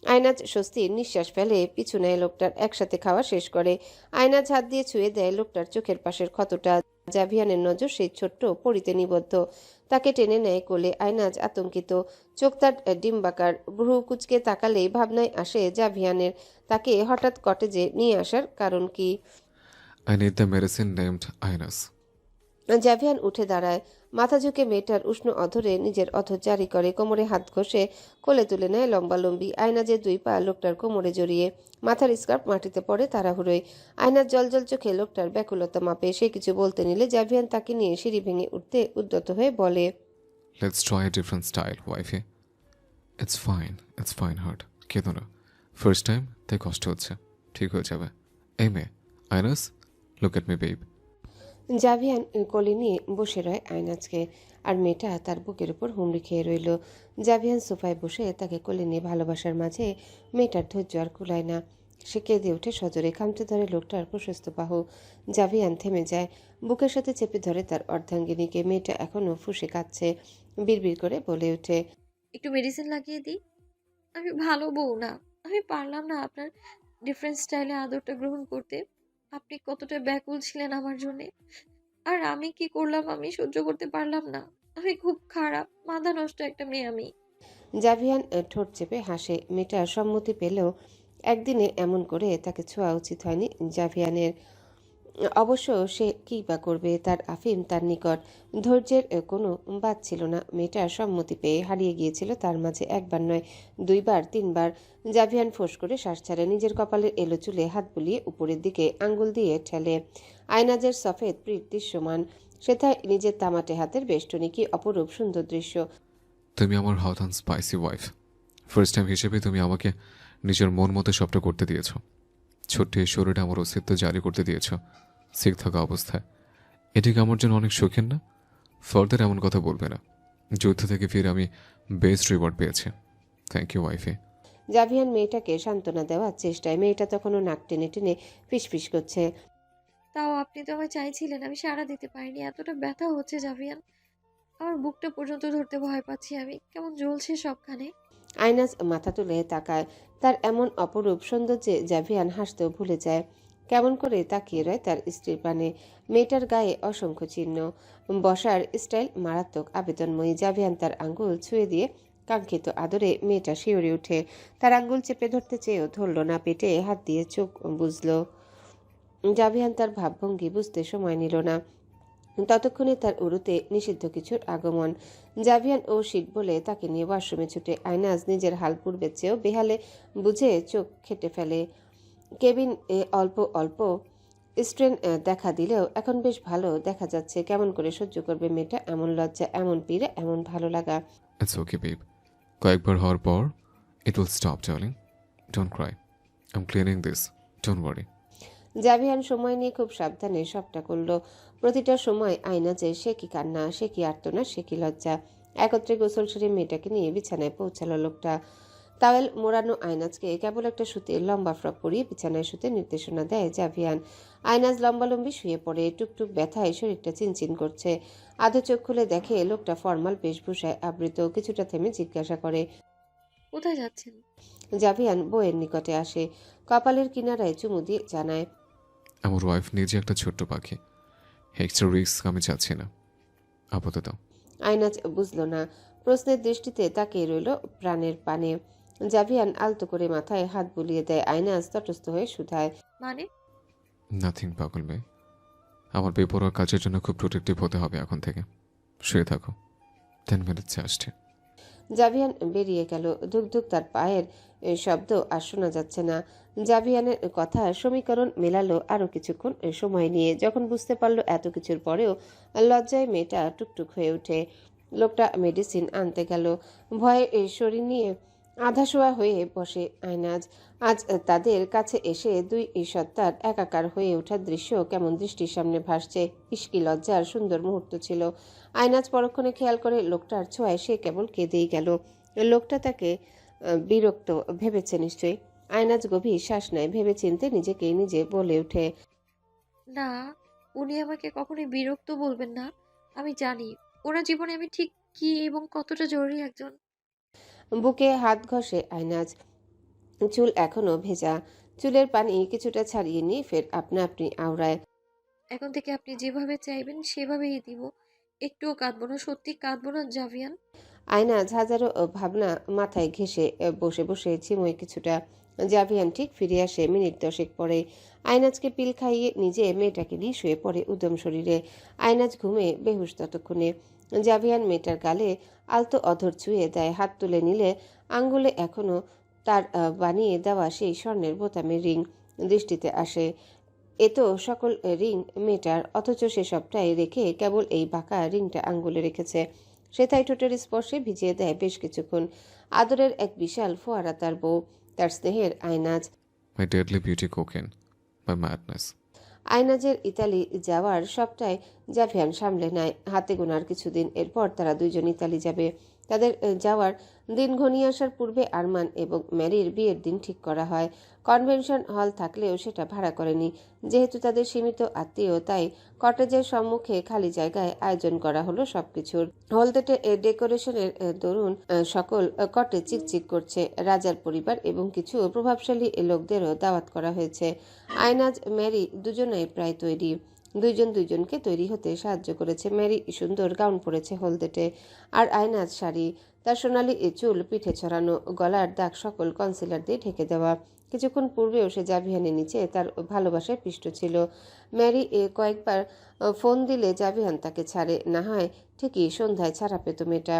আয়নাজ স্বস্তির নিঃশ্বাস ফেলে পিছু নেয় লোকটার। একসাথে খাওয়া শেষ করে আয়নাজ হাত দিয়ে ছুঁয়ে দেয় লোকটার চোখের পাশের ক্ষতটা। জাভিয়ানের নজর সেই ছোট্ট পরিতে নিবদ্ধ। তাকে টেনে নেয় কোলে। আয়নাজ আতঙ্কিত, চোখ তার ডিম্বাকার। ভ্রু কুচকে তাকালেই ভাবনায় আসে জাভিয়ানের। তাকে হঠাৎ কটেজে নিয়ে আসার কারণ কি। I need the medicine named Ainas. Javian উঠে দাঁড়ায়। মাথা ঝুঁকে মেয়েটার উষ্ণ অধরে নিজের অধর জারি করে। কোমরে হাত ঘষে কোলে তুলে নেয় লম্বালম্বি। আয়নাজের 2 পা লোকটার কোমরে জড়িয়ে। মাথার স্কার্ফ মাটিতে পড়ে তাড়াহুড়োয়। আয়নার জলজল চোখে লোকটার ব্যাকুলতা মাপে। সে কিছু বলতে নিলে জাভিয়ান তাকে নিয়ে সিঁড়ি ভেঙে উঠতে উদ্যত হয়ে বলে, let's try a different style wifey. It's fine heart, কেঁদো না। ফার্স্ট টাইম, তাই কষ্ট হচ্ছে। ঠিক হয়ে যাবে। এই মেয়ে আইনাস, লুক এট মি বেব। জাভিয়ান কোলে নিয়ে বসে রয় আয়নাজকে, আর মেয়েটা তার বুকের উপর হুমড়ি খেয়ে রইল। জাভিয়ান সোফায় বসে তাকে কোলে নিয়ে ভালোবাসার মাঝে মেয়েটার ধৈর্য আর কুলায় না। সে কেঁদে ওঠে সজোরে, খামচে ধরে লোকটার প্রশস্ত বাহু। জাভিয়ান থেমে যায়, বুকের সাথে চেপে ধরে তার অর্ধাঙ্গিনীকে। মেয়েটা এখনো ফুঁসে কাঁদছে, বিড়বিড় করে বলে ওঠে, একটু মেডিসিন লাগিয়ে দিই। আমি ভালো বউ না, আমি পারলাম না আপনার ডিফারেন্ট স্টাইলে আদরটা গ্রহণ করতে। আপনি কতটা ব্যাকুল ছিলেন আমার জন্যে, আর আমি কি করলাম আমি সহ্য করতে পারলাম না। আমি খুব খারাপ, মাথা নষ্ট একটা মেয়ে আমি। জাভিয়ান ঠোঁট চেপে হাসে। মেয়েটা সম্মতি পেলেও একদিনে এমন করে তাকে ছোঁয়া উচিত হয়নি জাভিয়ানের। অবশ্য সে কী বা করবে, তার আফিম তার নিকট। ধৈর্যের কোনো বাদ ছিল না। মেয়েটার সম্মতি পেয়ে হারিয়ে গিয়েছিল তার মাঝে। একবার নয়, 2 বার 3 বার। জাভিয়ান ফোঁস করে শ্বাস ছাড়ে। নিজের কপালের এলো চুলে হাত বুলিয়ে উপরের দিকে আঙ্গুল দিয়ে ঠেলে। আয়নাজের সফেদ পিঠ দৃশ্যমান, সেথায় নিজের তামাটে হাতের বেষ্টনী। কি অপরূপ সুন্দর দৃশ্য। তুমি আমার hot and spicy wife. First time হিসেবে তুমি আমাকে নিজের মন মতো সবটা করতে দিয়েছ। ছোট্ট এই শরীরে আমার অস্তিত্ব জারি করতে দিয়েছ সিক থাকা অবস্থায়। এটিকে আমার জন্য অনেক শৌখিন না? ফার্দার এমন কথা বলবে না। যুদ্ধ থেকে ফিরে আমি বেস্ট রিওয়ার্ড পেয়েছি। Thank you wifey. জাভিয়ান মেয়েটাকে সান্ত্বনা দেওয়ার চেষ্টায়। মেয়েটা তখনও নাক টেনে টেনে ফিসফিস করছে। তাও আপনি তো আমায় চাইছিলেন, আমি সাড়া দিতে পারিনি। এতটা ব্যথা হচ্ছে জাভিয়ান, আমার বুকটা পর্যন্ত ধরতে ভয় পাচ্ছি আমি। কেমন জ্বলছে সবখানে। আয়নাজ মাথা তুলে তাকায়। তার এমন অপরূপ সৌন্দর্যে জাভিয়ান হাসতেও ভুলে যায়। কেমন করে তাকিয়ে রয় তার স্ত্রীর পানে। মেয়েটার গায়ে অসংখ্য চিহ্ন। বসার স্টাইল মারাত্মক আবেদনময়ী। জাভিয়ান তার আঙ্গুল ছুঁয়ে দিয়ে কাঙ্ক্ষিত আদরে মেয়েটা শিউরে উঠে। তার আঙ্গুল চেপে ধরতে চেয়েও ধরল না। পেটে হাত দিয়ে চোখ বুঝল। জাভিয়ান তার ভাবভঙ্গি বুঝতে সময় নিল না। ততক্ষণে তার উরুতে নিষিদ্ধ কিছুর আগমন। জাভিয়ান ও শীত বলে তাকে নিয়ে ওয়াশরুমে ছুটে। আয়নাজ নিজের হাল পূর্বের চেয়েও বেহালে বুঝে চোখ খেটে ফেলে। কেবিন অল্প অল্প স্ট্রেন দেখা দিলেও এখন বেশ ভালো দেখা যাচ্ছে। কেমন করে সহ্য করবে মেয়েটা এমন লজ্জা, এমন পীড়া, এমন ভালো লাগা। ইটস ওকে বেব, কয়েকবার হওয়ার পর it will stop darling. Don't cry, I am clearing this, don't worry. Javian সময় নিয়ে খুব সাবধানে সবটা করলো। প্রতিটা সময় আয়নাজে সে কি কান্না, সে কি আর্তনা, সে কি লজ্জা। একত্রে গোসল সেরে মেয়েটাকে নিয়ে বিছানায় পৌঁছালো লোকটা। তাওয়েল মোড়ানো আয়নাজকে কেবল একটা সুতির লম্বা ফ্রক পরিয়ে বিছানায় শুতে নির্দেশনা দেয় জাভিয়ান। আয়নাজ লম্বালম্বি শুয়ে পড়ে, টুকটুক ব্যথায় শরীরটা চিনচিন করছে। আধো চোখ খুলে দেখে লোকটা ফর্মাল বেশভূষায় আবৃত। কিছুটা থেমে জিজ্ঞাসা করে, কোথায় যাচ্ছেন? জাভিয়ান বইয়ের নিকটে আসে, কপালের কিনারায় চুমু দিয়ে জানায়, আমার ওয়াইফ নিজে একটা ছোট্ট পাখি, এক্সট্রা রিস্ক আমি চাচ্ছি না আপাতত। আয়নাজ বুঝল না, প্রশ্নের দৃষ্টিতে তাকিয়ে রইল প্রাণের পানে। জাভিয়ান আলতো করে মাথায় হাত বুলিয়ে দেয়। আয়নাজ তটস্থ হয়ে শুধায়, মানে? নাথিং পাগল মেয়ে, আমার বেপরোয়া কাজের জন্য খুব প্রোটেক্টিভ হতে হবে এখন থেকে। শুয়ে থাকো, 10 মিনিটসে আসছে। জাভিয়ান বেরিয়ে গেল। ধুক ধুক তার পায়ের শব্দ আর শোনা যাচ্ছে না। জাভিয়ানের কথা সমীকরণ মেলালো আরো কিছুক্ষণ সময় নিয়ে। যখন বুঝতে পারলো এত কিছুর পরেও লজ্জায় মেয়েটা টুকটুক হয়ে ওঠে। লোকটা মেডিসিন আনতে গেল। ভয়ে শরীর নিয়ে আধাশোয়া হয়ে বসে আয়নাজ। আজ তাদের কাছে এসে দুই সত্তার একাকার হয়ে ওঠার দৃশ্য কেমন দৃষ্টির সামনে ভাসছে। ইস্কি লজ্জার সুন্দর মুহূর্ত ছিল। আয়নাজ পরক্ষণে খেয়াল করে লোকটার ছোঁয়ায় সে কেবল কেঁদেই গেল। লোকটা তাকে বিরক্ত ভেবেছে নিশ্চয়ই। আয়নাজ গভীর শ্বাস নেয়, ভেবেচিন্তে নিজেকে নিজে বলে ওঠে, না, উনি আমাকে কখনোই বিরক্ত বলবেন না। আমি জানি ওনার জীবনে আমি ঠিক কি এবং কতটা জরুরি একজন। বুকে হাত ঘষে আয়নাজ। চুল এখনো ভেজা। চুলের পানি কিছুটা ছাড়িয়ে নিয়ে ফের আপনা আপনি আওড়ায়। এখন থেকে আপনি যেভাবে চাইবেন সেভাবেই দিব। একটুও কাঁদবো না, সত্যি কাঁদবো না জাভিয়ান। আয়নাজ হাজারো ভাবনা মাথায় ঘেঁষে বসে বসে ঝিমোয় কিছুটা। জাভিয়ান ঠিক ফিরে আসে মিনিট 10 পরে। আয়নাজকে পিল খাইয়ে নিজে মেয়েটাকে নিয়ে শুয়ে পড়ে উদম শরীরে। আয়নাজ ঘুমে বেহুশ ততক্ষণে। জাভিয়ান মেয়েটার গালে আলতো অধর ছুঁয়ে দেয়। হাত তুলে নিলে আঙ্গুলে এখনো তার বানিয়ে দেওয়া সেই স্বর্ণের বোতামের রিং দৃষ্টিতে আসে। এ তো সকল রিং মেয়েটার, অথচ সে সবটাই রেখে কেবল এই বাঁকা রিংটা আঙ্গুলে রেখেছে। সেথায় ঠোঁটের স্পর্শে ভিজিয়ে দেয় বেশ কিছুক্ষণ। আদরের এক বিশাল ফোয়ারা তার বউ, তার স্নেহের আয়নাজ। মাই ডেডলি বিউটি কোকেন, মাই ম্যাডনেস। আয়নাজের ইতালি যাওয়ার সবটাই জাভিয়ান সামলে নেয়। হাতে গোনার কিছুদিন, এরপর তারা দুইজন ইতালি যাবে। তাদের যাওয়ার দিন ঘনিয়ে আসার পূর্বে আরমান এবং ম্যারির বিয়ের দিন ঠিক করা হয়। কনভেনশন হল থাকলেও সেটা ভাড়া করেনি। যেহেতু তাদের সীমিত আত্মীয়, তাই কটেজের সম্মুখে খালি জায়গায় আয়োজন করা হলো সবকিছুর। হলদেটে ডেকোরেশনের দরুন সকল কটে চিকচিক করছে। রাজার পরিবার এবং কিছু প্রভাবশালী লোকদেরও দাওয়াত করা হয়েছে। আয়নাজ ম্যারি দুজনেই প্রায় তৈরি। দুইজন দুইজনকে তৈরি হতে সাহায্য করেছে। ম্যারি সুন্দর গাউন পরেছে হলদেটে, আর আয়নাজ শাড়ি। তার সোনালি চুল পিঠে ছড়ানো, গলার দাগ সকল কনসিলার দিয়ে ঢেকে দেওয়া। কিছুক্ষণ পূর্বেও সে জাভিয়ানের নিচে তার ভালোবাসায় পিষ্ট ছিল। ম্যারি কয়েকবার ফোন দিলে জাভিয়ান তাকে ছাড়ে, না হয় ঠিকই সন্ধ্যায় ছাড়া পেত মেয়েটা।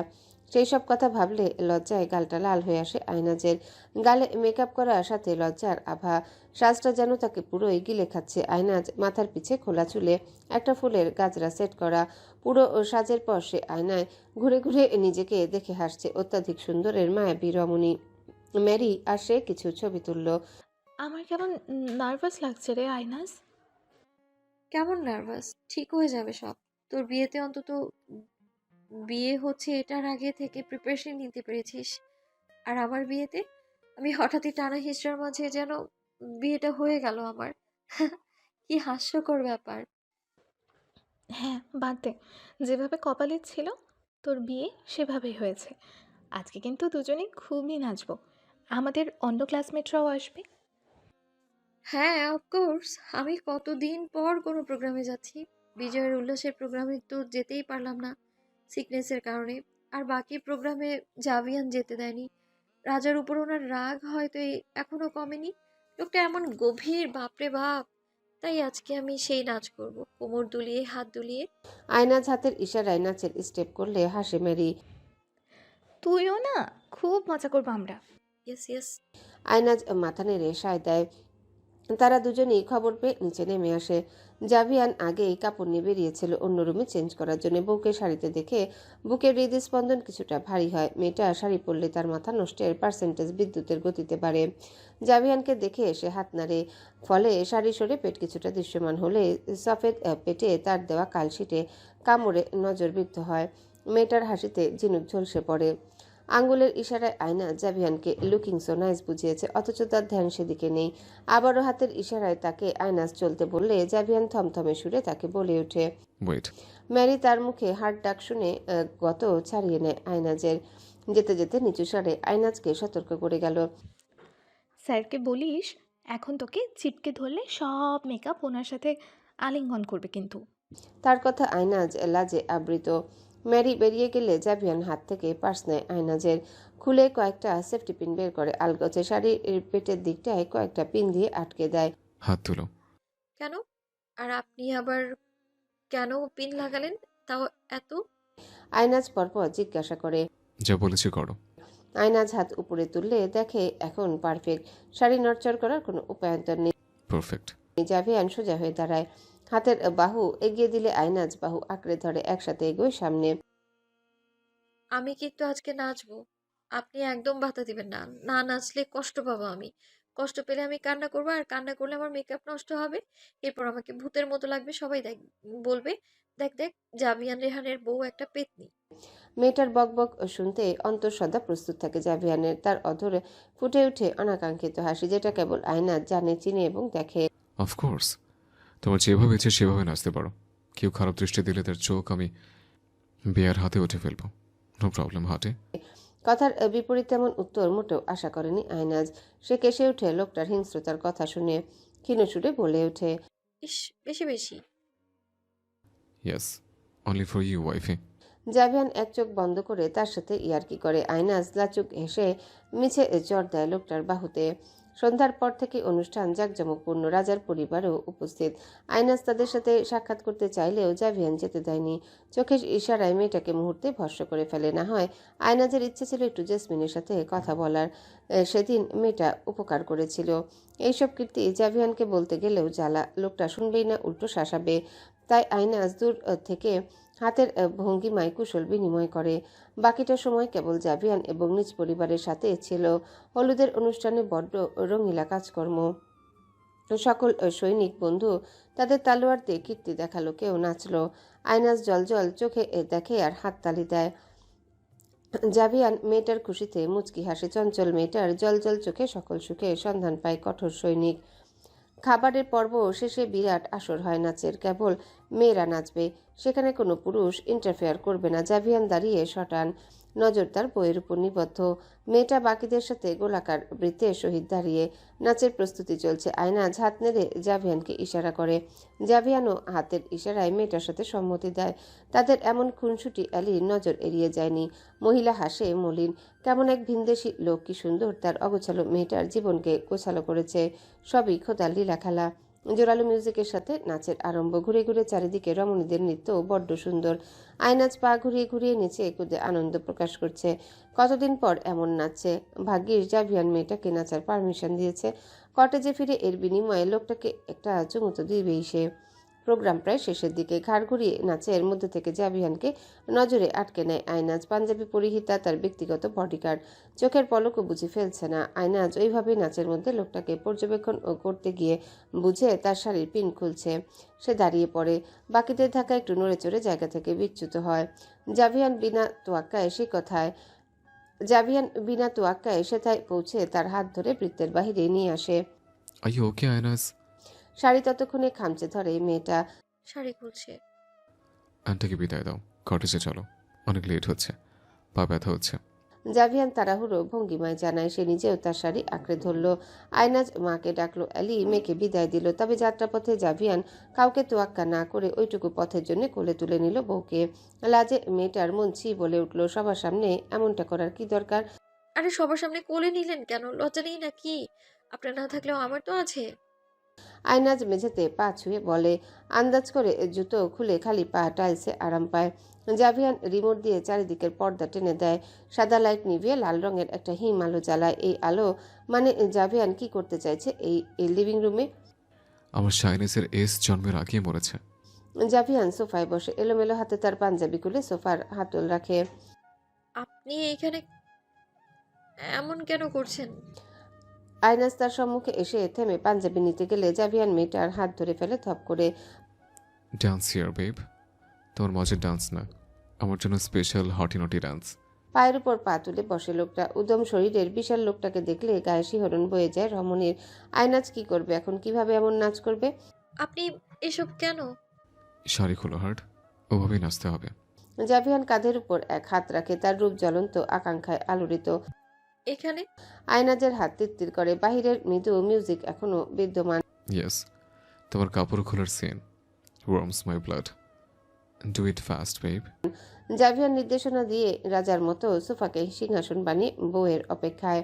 সেই সব কথা ভাবলে লজ্জায় গালটা লাল হয়ে আসে আয়নাজের। গালে মেকআপ করার সাথে লজ্জার আভা। সাজটা যেন তাকে পুরোই গিলে খাচ্ছে। আয়নাজ মাথার পিছে খোলা চুলে একটা ফুলের গাজরা সেট করা। পুরো সাজের পর সে আয়নায় ঘুরে ঘুরে নিজেকে দেখে হাসছে। অত্যাধিক সুন্দরের মায়াবী রমণী। ম্যারি আর সে কিছু ছবি তুলল। আমার কেমন নার্ভাস লাগছে রে আইনাস। কেমন নার্ভাস? ঠিক হয়ে যাবে সব। তোর বিয়েতে অন্তত বিয়ে হচ্ছে এটার আগে থেকে প্রিপারেশন নিতে পেরেছিস। আর আমার বিয়েতে আমি হঠাৎই টানা হিচড়ার মাঝে যেন বিয়েটা হয়ে গেল আমার। কি হাস্যকর ব্যাপার। হ্যাঁ, বাদ দে, যেভাবে কপালে ছিল তোর বিয়ে সেভাবেই হয়েছে। আজকে কিন্তু দুজনেই খুবই নাচবো, আমাদের অন্য ক্লাসমেটরাও আসবে। হ্যাঁ, অফকোর্স। আমি কতদিন পর কোনো প্রোগ্রামে যাচ্ছি। বিজয়ের উল্লাসের প্রোগ্রামে তো যেতেই পারলাম না সিকনেসের কারণে। আর বাকি প্রোগ্রামে জাভিয়ান যেতে দেয়নি। রাজার উপর ওনার রাগ হয়তো এখনো কমেনি। লোকটা এমন গভীর, বাপরে বাপ। তাই আজকে আমি সেই নাচ করব, কোমর দুলিয়ে, হাত দুলিয়ে। আয়নাজ হাতের ইশারায় নাচের স্টেপ করলে হাসে ম্যারি। তুইও না, খুব মজা করবো আমরা। Yes yes. আয়নাজ মাথা নেড়ে সায় দেয়। তারা দুজনেই খবর পেয়ে নিচে নেমে আসে। জাভিয়ান আগেই কাপড় নিয়ে বেরিয়েছিল অন্য রুমে চেঞ্জ করার জন্য। বউকে শাড়িতে দেখে বুকের হৃদস্পন্দন কিছুটা ভারী হয়। মেয়েটা শাড়ি পরলে তার মাথা নষ্টের পার্সেন্টেজ বিদ্যুতের গতিতে বাড়ে। জাভিয়ানকে দেখে এসে হাত নাড়ে, ফলে শাড়ি সরে পেট কিছুটা দৃশ্যমান হলে সফেদ পেটে তার দেওয়া কালশিটে কামড়ে নজর বিদ্ধ হয়। মেয়েটার হাসিতে ঝিনুক ঝলসে পড়ে। আঙ্গুলের ইশারায় আয়না জাভিয়ানকে লুকিং সো নাইস বুঝিয়েছে, অথচ তার ধ্যান সেদিকে নেই। আবারও হাতের ইশারায় তাকে আয়নাজ চলতে বললে জাভিয়ান থমথমে সুরে তাকে বলে ওঠে। ওয়েট। ম্যারি তার মুখে হার্ট ডাক শুনে গত ছাড়িয়ে নেয় আয়নাজের। যেতে যেতে নিচু স্বরে আয়নাজকে সতর্ক করে গেল। স্যারকে বলিস এখন তোকে চিপকে ধরলে সব মেকআপ ওনার সাথে আলিঙ্গন করবে কিন্তু। তার কথা আয়নাজ লাজে আবৃত। ম্যারি বেরিয়ে গেলে জাভিয়ান হাত থেকে পার্স নেয় আয়নাজের, খুলে কয়েকটা সেফটি পিন বের করে আলগোছে শাড়ির পেটের দিকটায় কয়েকটা পিন দিয়ে আটকে দেয়। হাত তুলো। কেন? আর আপনি আবার কেন পিন লাগালেন তাও এত? আয়নাজ পরপর জিজ্ঞাসা করে। যা বলেছি করো। আয়নাজ হাত উপরে তুললে দেখে এখন পারফেক্ট, শাড়ি নড়চড় করার কোনো উপায়ন্তর নেই। পারফেক্ট। জাভিয়ান সোজা হয়ে দাঁড়ায়, হাতের বাহু এগিয়ে দিলে আয়নাজ বাহু আঁকড়ে ধরে, একসাথে এগোয় সামনে। আমি কিন্তু আজকে নাচবো, আপনি একদম বাধা দিবেন না। না নাচলে কষ্ট পাবো আমি, কষ্ট পেলে আমি কান্না করবো, আর কান্না করলে আমার মেকআপ নষ্ট হবে, এরপর আমাকে ভূতের মতো লাগবে, সবাই বলবে দেখ দেখ জাভিয়ান রেহানের বউ একটা পেতনি। মেয়েটার বকবক শুনতে অন্তঃসদা প্রস্তুত থাকে জাভিয়ানের। তার অধরে ফুটে ওঠে অনাকাঙ্ক্ষিত হাসি, যেটা কেবল আয়নাজ জানে, চিনে এবং দেখে। অফকোর্স, তোমার যেভাবে ইচ্ছে সেভাবে নাচতে পারো। কেউ খারাপ দৃষ্টি দিলে তার চোখ আমি বেয়ার হাতে উঠে ফেলবো। নো প্রবলেম হাটে। কথার বিপরীত এমন উত্তর মোটেও আশা করেনি আয়নাজ। সে কেসে উঠে লোকটার হিংস্রতার কথা শুনে, ক্ষীণ সুরে বলে ওঠে। ইস, বেশি বেশি। Yes, only for you wifey. Javian এক চোখ বন্ধ করে তার সাথে ইয়ার্কি করে। আয়নাজ লাচুক হেসে মিছে চড় দেয় লোকটার বাহুতে। সন্ধ্যার পর থেকে অনুষ্ঠান জাঁকজমকপূর্ণ, রাজার পরিবারও উপস্থিত। আয়নাজ তাদের সাথে সাক্ষাৎ করতে চাইলেও জাভিয়ান যেতে দেয়নি। চোখের ইশারায় মেয়েটাকে মুহূর্তে ভস্ম করে ফেলে। না হয় আয়নাজের ইচ্ছে ছিল একটু জেসমিনের সাথে কথা বলার, সেদিন মেয়েটা উপকার করেছিল। এইসব কীর্তি জাভিয়ানকে বলতে গেলেও জ্বালা, লোকটা শুনবেই না, উল্টো শাসাবে। তাই আয়নাজ দূর থেকে হাতের ভঙ্গিমায় কুশল বিনিময় করে। বাকিটা সময় কেবল জাভিয়ান এবং নিজ পরিবারের সাথে ছিল। হলুদের অনুষ্ঠানে বড্ড রঙিলা কাজকর্ম। সকল সৈনিক বন্ধু তাদের তালোয়ার দিয়ে কীর্তি দেখালো, কেউ নাচলো। আয়নাজ জল চোখে দেখে আর হাততালি দেয়। জাভিয়ান মেয়েটার খুশিতে মুচকি হাসে। চঞ্চল মেয়েটার জল চোখে সকল সুখে সন্ধান পায় কঠোর সৈনিক। খাবারের পর্ব শেষে বিরাট আসর হয় নাচের, কেবল মেয়েরা নাচবে, সেখানে কোনো পুরুষ ইন্টারফেয়ার করবে না। জাভিয়ান দাঁড়িয়ে শটান, নজর তার বইয়ের উপর নিবদ্ধ। মেয়েটা বাকিদের সাথে গোলাকার বৃত্তের সহিত দাঁড়িয়ে, নাচের প্রস্তুতি চলছে। আয়নাজ হাত নেড়ে জাভিয়ানকে ইশারা করে। জাভিয়ানও হাতের ইশারায় মেয়েটার সাথে সম্মতি দেয়। তাদের এমন খুনসুটি অ্যালির নজর এড়িয়ে যায়নি। মহিলা হাসে মলিন, কেমন এক ভিনদেশি লোক, কি সুন্দর তার অগোছালো মেয়েটার জীবনকে গোছালো করেছে। সবই খোদার লীলা খেলা। জোরালো মিউজিকের সাথে নাচের আরম্ভ। ঘুরে ঘুরে চারিদিকে রমণীদের নৃত্য বড্ড সুন্দর। আয়নাজ পা ঘুরিয়ে নিচে কুদে আনন্দ প্রকাশ করছে। কতদিন পর এমন নাচছে। ভাগ্যিস জাভিয়ান মেয়েটাকে নাচার পারমিশন দিয়েছে। কটেজে ফিরে এর বিনিময়ে লোকটাকে একটা চুমু তো দিবেই সে। প্রোগ্রাম প্রায় শেষের দিকে। ঘাড় ঘুরিয়ে নাচের মধ্যে থেকে জাভিয়ানকে নজরে আটকে নেয় আয়নাজ। পাঞ্জাবি পরিহিতা, তার ব্যক্তিগত বডিগার্ড। চোখের পলকও বুঝে ফেলছে না। আয়নাজ ওইভাবেই নাচের মধ্যে লোকটাকে পর্যবেক্ষণ করতে গিয়ে বুঝে তার শাড়ির পিন খুলছে। সে দাঁড়িয়ে পড়ে, বাকিদের ধাক্কা একটু নড়ে চড়ে জায়গা থেকে বিচ্যুত হয়। জাভিয়ান বিনা তোয়াক্কায় সেথায় পৌঁছে তার হাত ধরে বৃত্তের বাহিরে নিয়ে আসে। Are you okay আয়নাজ? শাড়ি ততক্ষণে খামচে ধরে মেয়েটা। শাড়ি খুলছে। আন্টিকে বিদায় দাও, কটেজে চলো, অনেক লেট হচ্ছে, পা ব্যথা হচ্ছে। জাভিয়ান তাড়াহুড়ো ভঙ্গিমায় জানায়। সে নিজেও তার শাড়ি আঁকড়ে ধরল। আয়নাজ মাকে ডাকলো, অ্যালি মেয়েকে বিদায় দিল। তবে যাত্রাপথে জাভিয়ান কাউকে তোয়াক্কা না করে ওইটুকু পথের জন্য কোলে তুলে নিল বউকে। লাজে মেয়েটার মন ছি বলে উঠল। সবার সামনে এমনটা করার কি দরকার? আরে সবার সামনে কোলে নিলেন কেন? লজ্জা নেই নাকি? আপনার না থাকলেও আমার তো আছে। আয়নাজ মেঝেতে পা ছুঁয়ে বলে। আন্দাজ করে জুতো খুলে খালি পা টাইলসে আরাম পায়। জাভিয়ান রিমোট দিয়ে চারিদিকের পর্দা টেনে দেয়। সাদা লাইট নিভিয়ে লাল রঙের একটা হিম আলো জ্বালায়। এই আলো মানে জাভিয়ান কি করতে চাইছে এই লিভিং রুমে? আমার শাইনেসের এস জন্মের আগেই মরেছে। জাভিয়ান সোফায় বসে এলোমেলো হাতে তার পাঞ্জাবি খুলে সোফার হাতল রাখে। আপনি এখানে এমন কেন করছেন? আয়নাজ তার সম্মুখে এসে থেমে পাঞ্জাবি নিতে গেলে জাভিয়ান মেয়েটার হাত ধরে ফেলে থপ করে। Dance here babe. তোমার মজার ডান্স না, আমার জন্য স্পেশাল হটিনটি ডান্স। পায়ের উপর পা তুলে বসে লোকটা। উদম শরীরের বিশাল লোকটাকে দেখলে গায়ে শিহরণ বয়ে যায় রমণীর। আয়নাজ কি করবে এখন, কিভাবে এমন নাচ করবে? আপনি এসব কেন? শাড়ি খোলো হার্ট, ওভাবেই নাচতে হবে। জাভিয়ান কাঁধের উপর এক হাত রাখে, তার রূপ জ্বলন্ত আকাঙ্ক্ষায় আলোড়িত। এখানে আয়নাজের হাত তিরতির করে, বাহিরের মৃদু মিউজিক এখনো বিদ্যমান। ইয়েস, তোমার কাপড় খোলার scene warms my blood. Do it fast babe. Javian নির্দেশনা দিয়ে রাজার মতো সোফাকে সিংহাসন বানিয়ে বউয়ের অপেক্ষায়।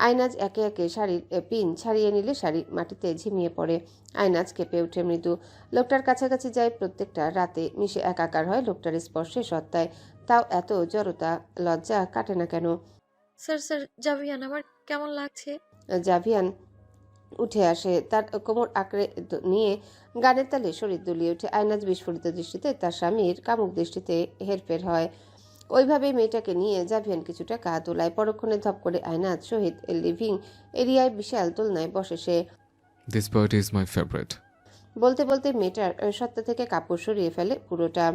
আয়নাজ একে একে শাড়ির পিন ছাড়িয়ে নিলে শাড়ি মাটিতে ঝিমিয়ে পড়ে। আয়নাজ কেঁপে ওঠে মৃদু। লোকটার কাছাকাছি যায়, প্রত্যেকটা রাতে মিশে একাকার হয় লোকটার স্পর্শে সত্তায়। তাও এত জড়তা, লজ্জা কাটে না কেন? স্যার জাভিয়ান, আমার কেমন লাগছে? জাভিয়ান উঠে আসে, তার কোমর আঁকড়ে নিয়ে গানের তালে শরীর দুলিয়ে ওঠে। আয়নাজ বিস্ফোরিত দৃষ্টিতে তার স্বামীর কামুক দৃষ্টিতে হেরফের হয়। ওইভাবেই মেয়েটাকে নিয়ে জাভিয়ান কিছুটা গা তোলায়। পরক্ষণে ধপ করে আয়নাজ সহিত লিভিং এরিয়ায় বিশাল দোলনায় বসে সে। This bird is my favourite. বলতে বলতে মেয়েটার সত্তা থেকে কাপড় সরিয়ে ফেলে পুরোটা।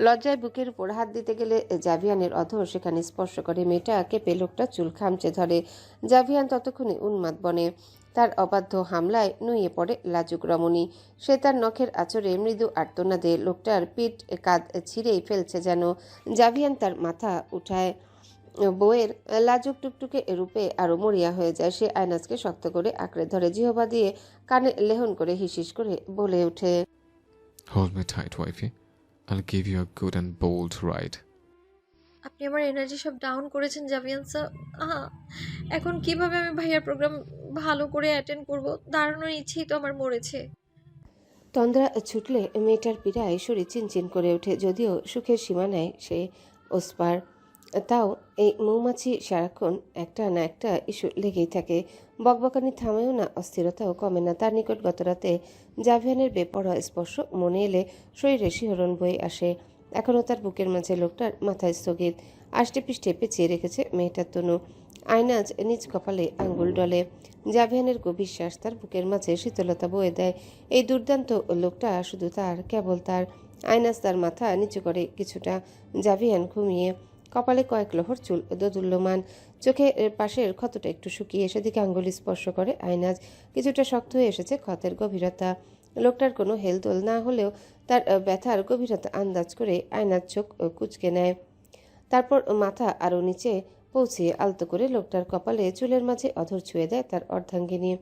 লজ্জায় বুকের উপর হাত দিতে গেলে জাভিয়ানের অধর সেখানে স্পর্শ করে। মেয়েটা কেঁপে লোকটা চুল খামচে ধরে। জাভিয়ান ততক্ষণে উন্মাদ বনে। তার অবাধ্য হামলায় নুয়ে পড়ে লাজুক রমণী। সে তার নখের আঁচড়ে মৃদু আর্তনাদে লোকটার পিঠ কাঁধ ছিঁড়েই ফেলছে যেন। জাভিয়ান তার মাথা উঠায়। বউয়ের লাজুক টুকটুকে রূপে আরো মরিয়া হয়ে যায়। সে আয়নাজকে শক্ত করে আঁকড়ে ধরে, জিহবা দিয়ে কানে লেহন করে হিসিস করে বলে ওঠে, hold me tight wifey, I'll give you a good and bold ride. আপনি আমার এনার্জি সব ডাউন করেছেন জাভিয়ান স্যার। এখন কিভাবে আমি ভাইয়ার প্রোগ্রাম ভালো করে অ্যাটেন্ড করব? দাঁড়ানোর ইচ্ছেই তো আমার মরেছে। তন্দ্রা ছুটলে মেয়েটার পীড়ায় শরীর চিনচিন করে ওঠে। যদিও সুখের সীমা নেয় সে ওসপার, তাও এই মৌমাছি সারাক্ষণ একটা না একটা ইস্যু লেগেই থাকে। বকবকানি থামেও না, অস্থিরতাও কমে না। তার নিকট গতরাতে জাভিয়ানের বেপরোয়া স্পর্শ মনে এলে শরীরে শিহরণ বয়ে আসে। এখনও তার বুকের মাঝে লোকটার মাথায় স্থগিত। আষ্টে পৃষ্ঠে পেঁচিয়ে রেখেছে মেয়েটার তনু। আয়নাজ নিজ কপালে আঙ্গুল ডলে। জাভিয়ানের গভীর শ্বাস তার বুকের মাঝে শীতলতা বয়ে দেয়। এই দুর্দান্ত লোকটা শুধু তার, কেবল তার। আয়নাজ তার মাথা নিচু করে কিছুটা। জাভিয়ান ঘুমিয়ে, কপালে কয়েক লহর চুল দোদুল্যমান। চোখের পাশের ক্ষতটা একটু শুকিয়ে সেদিকে আঙ্গুল স্পর্শ করে আয়নাজ। কিছুটা শক্ত হয়ে এসেছে ক্ষতের গভীরতা। লোকটার কোনো হেলদোল না হলেও তার ব্যথার গভীরতা আন্দাজ করে আয়নাজ চোখ কুঁচকে নেয়। তারপর মাথা আরও নিচে পৌঁছিয়ে আলতো করে লোকটার কপালে চুলের মাঝে অধর ছুঁয়ে দেয় তার অর্ধাঙ্গিনী।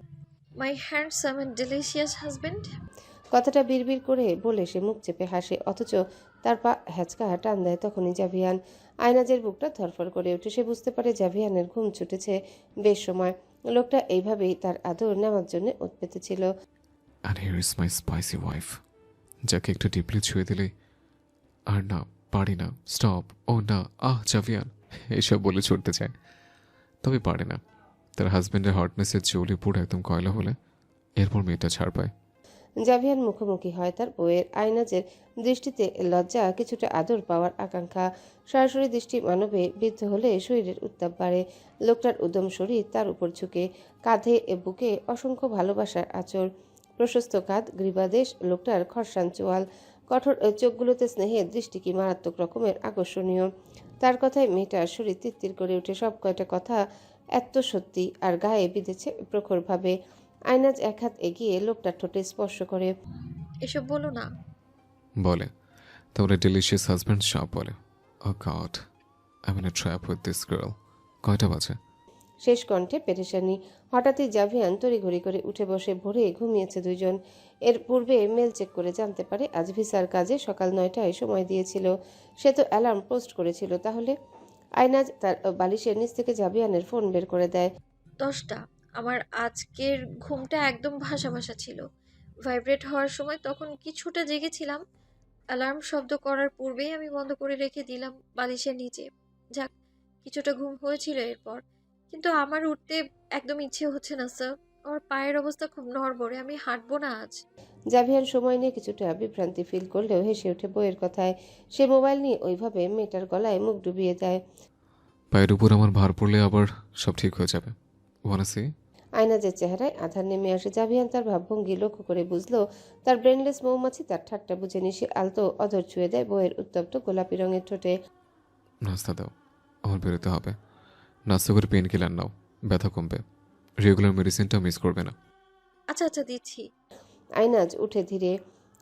মাই হ্যান্ডসাম অ্যান্ড ডেলিশিয়াস হাজবেন্ড। কথাটা বিড়বিড় করে বলে সে মুখ চেপে হাসে, অথচ তার পা হ্যাচকা টান দেয় তখনই জাভিয়ান। আয়নাজের বুকটা ধরফর করে ওঠে। সে বুঝতে পারে জাভিয়ানের ঘুম ছুটেছে বেশ সময়। লোকটা এইভাবেই তার আদর নেওয়ার জন্য ওত পেতেছিল। And here is my spicy wife, যাকে একটু ডিপলি ছুঁয়ে দিলে আর না পারি না, স্টপ, ও না, জাভিয়ান এসব বলে ছুটতে চায়, তবে পারে না। তার হাজব্যান্ডের হটনেসের জ্বলে পুরো একদম কয়লা হলে এরপর মেয়েটা ছাড় পায়। জাভিয়ান মুখোমুখি হয় তার বউয়ের। আয়নাজের দৃষ্টিতে লজ্জা, কিছুটা আদর পাওয়ার আকাঙ্ক্ষা। সরাসরি দৃষ্টি মানবে বিদ্ধ হলে শরীরের উত্তাপ বাড়ে। লোকটার উদম শরীর তার উপর ঝুঁকে, কাঁধে বুকে অসংখ্য ভালোবাসার আঁচড়। প্রশস্ত কাঁধ, গ্রীবাদেশ, লোকটার খরসান চোয়াল, কঠোর চোখগুলোতে স্নেহের দৃষ্টি কি মারাত্মক রকমের আকর্ষণীয়। তার কথায় মেয়েটার শরীর তিত্তির করে ওঠে। সব কয়টা কথা এত সত্যি, আর গায়ে বিঁধেছে প্রখরভাবে। আয়নাজ এক হাত এগিয়ে লোকটার ঠোঁটে স্পর্শ করে। এসব বলো না। বলে তোমরা ডেলিশিয়াস হাজব্যান্ড সব বলে। Oh god, I am in a trap with this girl. কয়টা বাজে? শেষ কণ্ঠে পেরেশানি। হঠাৎই জাভিয়ান তড়িঘড়ি করে উঠে বসে। ভোরে ঘুমিয়েছে দুইজন। এর পূর্বে মেল চেক করে জানতে পারে আজ ভিসার কাজে সকাল 9টায় সময় দিয়েছিল। সে তো অ্যালার্ম পোস্ট করেছিল। তাহলে আয়নাজ তার বালিশের নিচ থেকে জাভিয়ানের ফোন বের করে দেয়। 10টা। আমার আজকের ঘুমটা একদম ভাসা ভাসা ছিল। ভাইব্রেট হওয়ার সময় তখন কিছুটা জেগেছিলাম। অ্যালার্ম শব্দ করার পূর্বেই আমি বন্ধ করে রেখে দিলাম বালিশের নিচে। যাক, কিছুটা ঘুম হয়েছিল এরপর। কিন্তু আমার উঠতে একদম ইচ্ছে হচ্ছে না স্যার। আমার পায়ের অবস্থা খুব নড়বড়ে, আমি হাঁটবো না আজ। জাভিয়ান সময় নিয়ে কিছুটা বিভ্রান্তি ফিল করলেও হেসে ওঠে বইয়ের কথায়। সে মোবাইল নিয়ে ওইভাবে মেয়েটার গলায় মুখ ডুবিয়ে দেয়। পায়ের উপর আমার ভার পড়লে আবার সব ঠিক হয়ে যাবে। Wanna see? আয়নাজের চেহারায় আধার নেমে আসে। জাভিয়ান তার ভাবভঙ্গি লক্ষ্য করে বুঝলো তার ব্রেনলেস মৌমাছি তার ঠাট্টা বুঝেনি। সে আলতো অধর ছুঁয়ে দেয় বইয়ের উত্তপ্ত গোলাপি রঙের ঠোঁটে। নাস্তা দাও, আমার বেরোতে হবে। নাস্তা করে পেন কিলার নাও, ব্যথা কমবে। রেগুলার মেডিসিনটা মিস করবে না। আচ্ছা আচ্ছা দিচ্ছি। আয়নাজ উঠে ধীরে।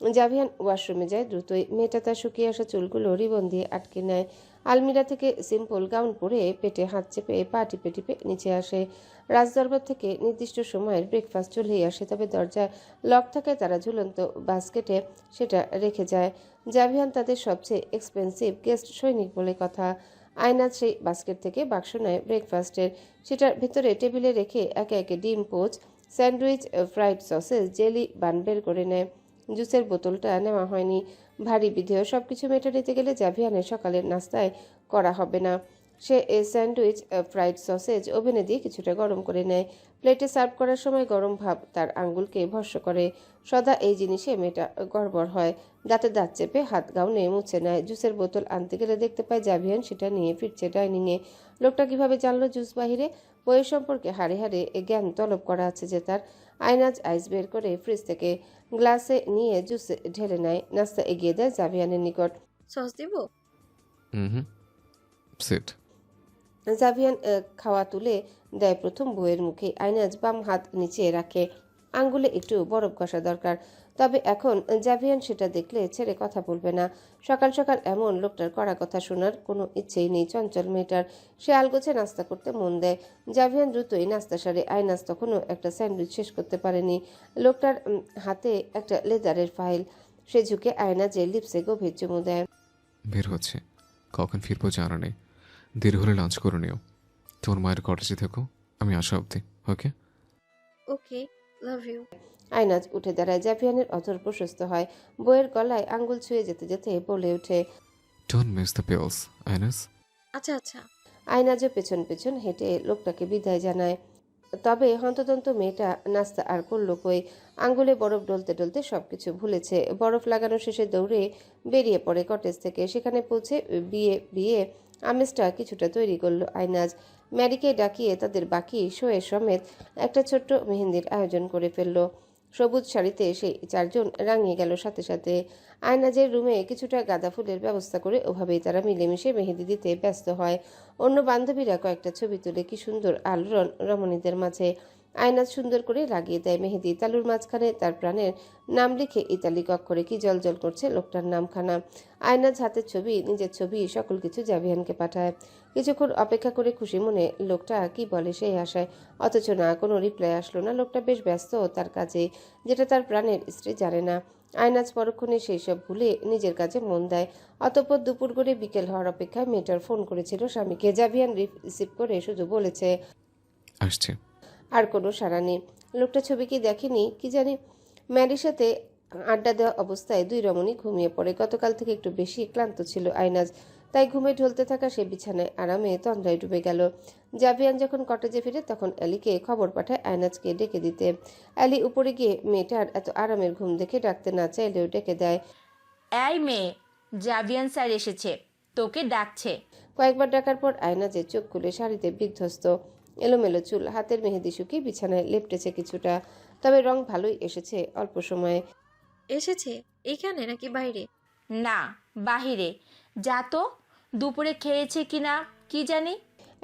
জাভিয়ান ওয়াশরুমে যায় দ্রুতই। মেয়েটা তার শুকিয়ে আসা চুলগুলো রিবন দিয়ে আটকে নেয়। আলমিরা থেকে সিম্পল গাউন পরে পেটে হাত চেপে পা টিপে টিপে নিচে আসে। রাজদরবার থেকে নির্দিষ্ট সময়ের ব্রেকফাস্ট চলেই আসে, তবে দরজায় লক থাকায় তারা ঝুলন্ত বাস্কেটে সেটা রেখে যায়। জাভিয়ান তাদের সবচেয়ে এক্সপেন্সিভ গেস্ট সৈনিক বলে কথা। আয়নাজ সেই বাস্কেট থেকে বাক্স নেয় ব্রেকফাস্টের। সেটার ভিতরে টেবিলে রেখে একে একে ডিম poach, sandwich, fried sausages, jelly bun বের করে নেয়। জুসের বোতলটা নেওয়া হয়নি। ভারী বিধেয় সবকিছু মেটে নিতে গেলে জাভিয়ানের সকালের নাস্তায় করা হবে না। সে স্যান্ডউইচ, ফ্রাইড সসেজ ওভেনে দিয়ে কিছুটা গরম করে নেয়। প্লেটে সার্ভ করার সময় গরম ভাব তার আঙ্গুলকে ভস্ম করে। সদা এই জিনিসে মেয়েটা গড়বড় হয়। দাঁতে দাঁত চেপে হাত গাউনে মুছে নেয়। জুসের বোতল আনতে গেলে দেখতে পায় জাভিয়ান সেটা নিয়ে ফিরছে ডাইনিংয়ে। লোকটা কিভাবে জানলো জুস বাহিরে? বইয়ের সম্পর্কে হাড়ে হাড়ে জ্ঞান তলব করা আছে যে তার। আয়নাজ আইস বের করে ফ্রিজ থেকে গ্লাসে নিয়ে জুস ঢেলে নেয়। নাস্তা এগিয়ে দেয় জাভিয়ানের নিকট। সস দিব? হুম, সিট। জাভিয়ান খাওয়া তুলে দেয় প্রথম বউয়ের মুখে। আয়নাজ বাম হাত নিচে রাখে। আঙ্গুলে একটু বরফ ঘষা দরকার, তবে এখন জাভিয়ান সেটা দেখলে ছেড়ে কথা বলবে না। সকাল সকাল এমন লোকটার কড়া কথা শোনার কোনো ইচ্ছেই নেই চঞ্চল মেয়েটার। সে আলগোছে নাস্তা করতে মন দেয়। জাভিয়ান দ্রুতই নাস্তা সারে। আয়নাজ তখনও একটা স্যান্ডউইচ শেষ করতে পারেনি। লোকটার হাতে একটা লেদারের ফাইল। সে ঝুঁকে আয়নাজের লিপসে গভীর চুমু দেয়। বের হচ্ছে, কখন ফিরবো জানা নেই। দেরি হলে লাঞ্চ করে নিও। তোমার মায়ের কটেজে থেকো, আমি আসা অবধি। ওকে? ওকে, লাভ ইউ। আয়নাজ উঠে দাঁড়ায়। জাভিয়ানের অধর প্রশস্ত হয়। বইয়ের গলায় আঙ্গুল ছুঁয়ে যেতে যেতে বলে ওঠে, ডোন্ট মিস দ্য পিলস, আইনাস। আচ্ছা আচ্ছা। আয়নাজও পেছন পেছন হেঁটে লোকটাকে বিদায় জানায়। তবে হন্তদন্ত মেয়েটা নাস্তা আর করলো কই। আঙ্গুলে বরফ ডলতে ডলতে সবকিছু ভুলেছে। বরফ লাগানো শেষে দৌড়ে বেরিয়ে পড়ে কটেজ থেকে। সেখানে পৌঁছে বিয়ে বিয়ে আমেজটা কিছুটা তৈরি করলো আয়নাজ। ম্যারিকে ডাকিয়ে তাদের বাকি শোয়ের সমেত একটা ছোট্ট মেহেন্দির আয়োজন করে ফেললো। সবুজ শাড়িতে সেই চারজন রাঙিয়ে গেল সাথে সাথে। আয়নাজের রুমে কিছুটা গাঁদা ফুলের ব্যবস্থা করে ওভাবেই তারা মিলেমিশে মেহেদি দিতে ব্যস্ত হয়। অন্য বান্ধবীরা কয়েকটা ছবি তুলে কি সুন্দর আলোড়ন রমণীদের মাঝে। আয়নাজ সুন্দর করে লাগিয়ে দেয় মেহেদি। তালুর মাঝখানে তার প্রাণের নাম লিখে ইতালিক অক্ষরে কি জলজল করছে লোকটার নামখানা। আয়নাজ হাতের ছবি, নিজের ছবি, সকল কিছু জাভিয়ানকে পাঠায়। কিছুক্ষণ অপেক্ষা করে খুশি মনে লোকটা কি বলে সেই আশায়, অথচ না, কোনো রিপ্লাই আসলো না। লোকটা বেশ ব্যস্ত তার কাজে, যেটা তার প্রাণের স্ত্রী জানে না। আয়নাজ পরক্ষণে সেই সব ভুলে নিজের কাজে মন দেয়। অতঃপর দুপুর করে বিকেল হওয়ার অপেক্ষায় মেয়েটার ফোন করেছিল স্বামীকে। জাভিয়ান রিসিভ করে শুধু বলেছে আসছে। আর কোনো সাড়া নেই। লোকটা ছবি কি দেখেনি কি জানি। ম্যারির সাথে আড্ডা দেওয়া অবস্থায় দুই রমণী ঘুমিয়ে পড়ে। গতকাল থেকে একটু বেশি ক্লান্ত ছিল আয়নাজ, তাই ঘুমে ঢলতে থাকা সে বিছানায় আরামে তন্দ্রায় ডুবে গেল। জাভিয়ান যখন কটেজে ফিরে তখন অ্যালিকে খবর পাঠায় আয়নাজকে ডেকে দিতে। অ্যালি উপরে গিয়ে মেয়েটার এত আরামের ঘুম দেখে ডাকতে না চাইলেও ডেকে দেয়। এই মেয়ে, জাভিয়ান স্যার এসেছে, তোকে ডাকছে। কয়েকবার ডাকার পর আয়নাজের চোখ খুলে শাড়িতে বিধ্বস্ত। এলোমেলো চুল, হাতের মেহেদি শুকিয়ে বিছানায় লেপটেছে কিছুটা, তবে রং ভালোই এসেছে অল্প সময়ে। এসেছে এইখানে নাকি বাইরে? না, বাহিরে। যা তো, দুপুরে খেয়েছে কি না কি জানি।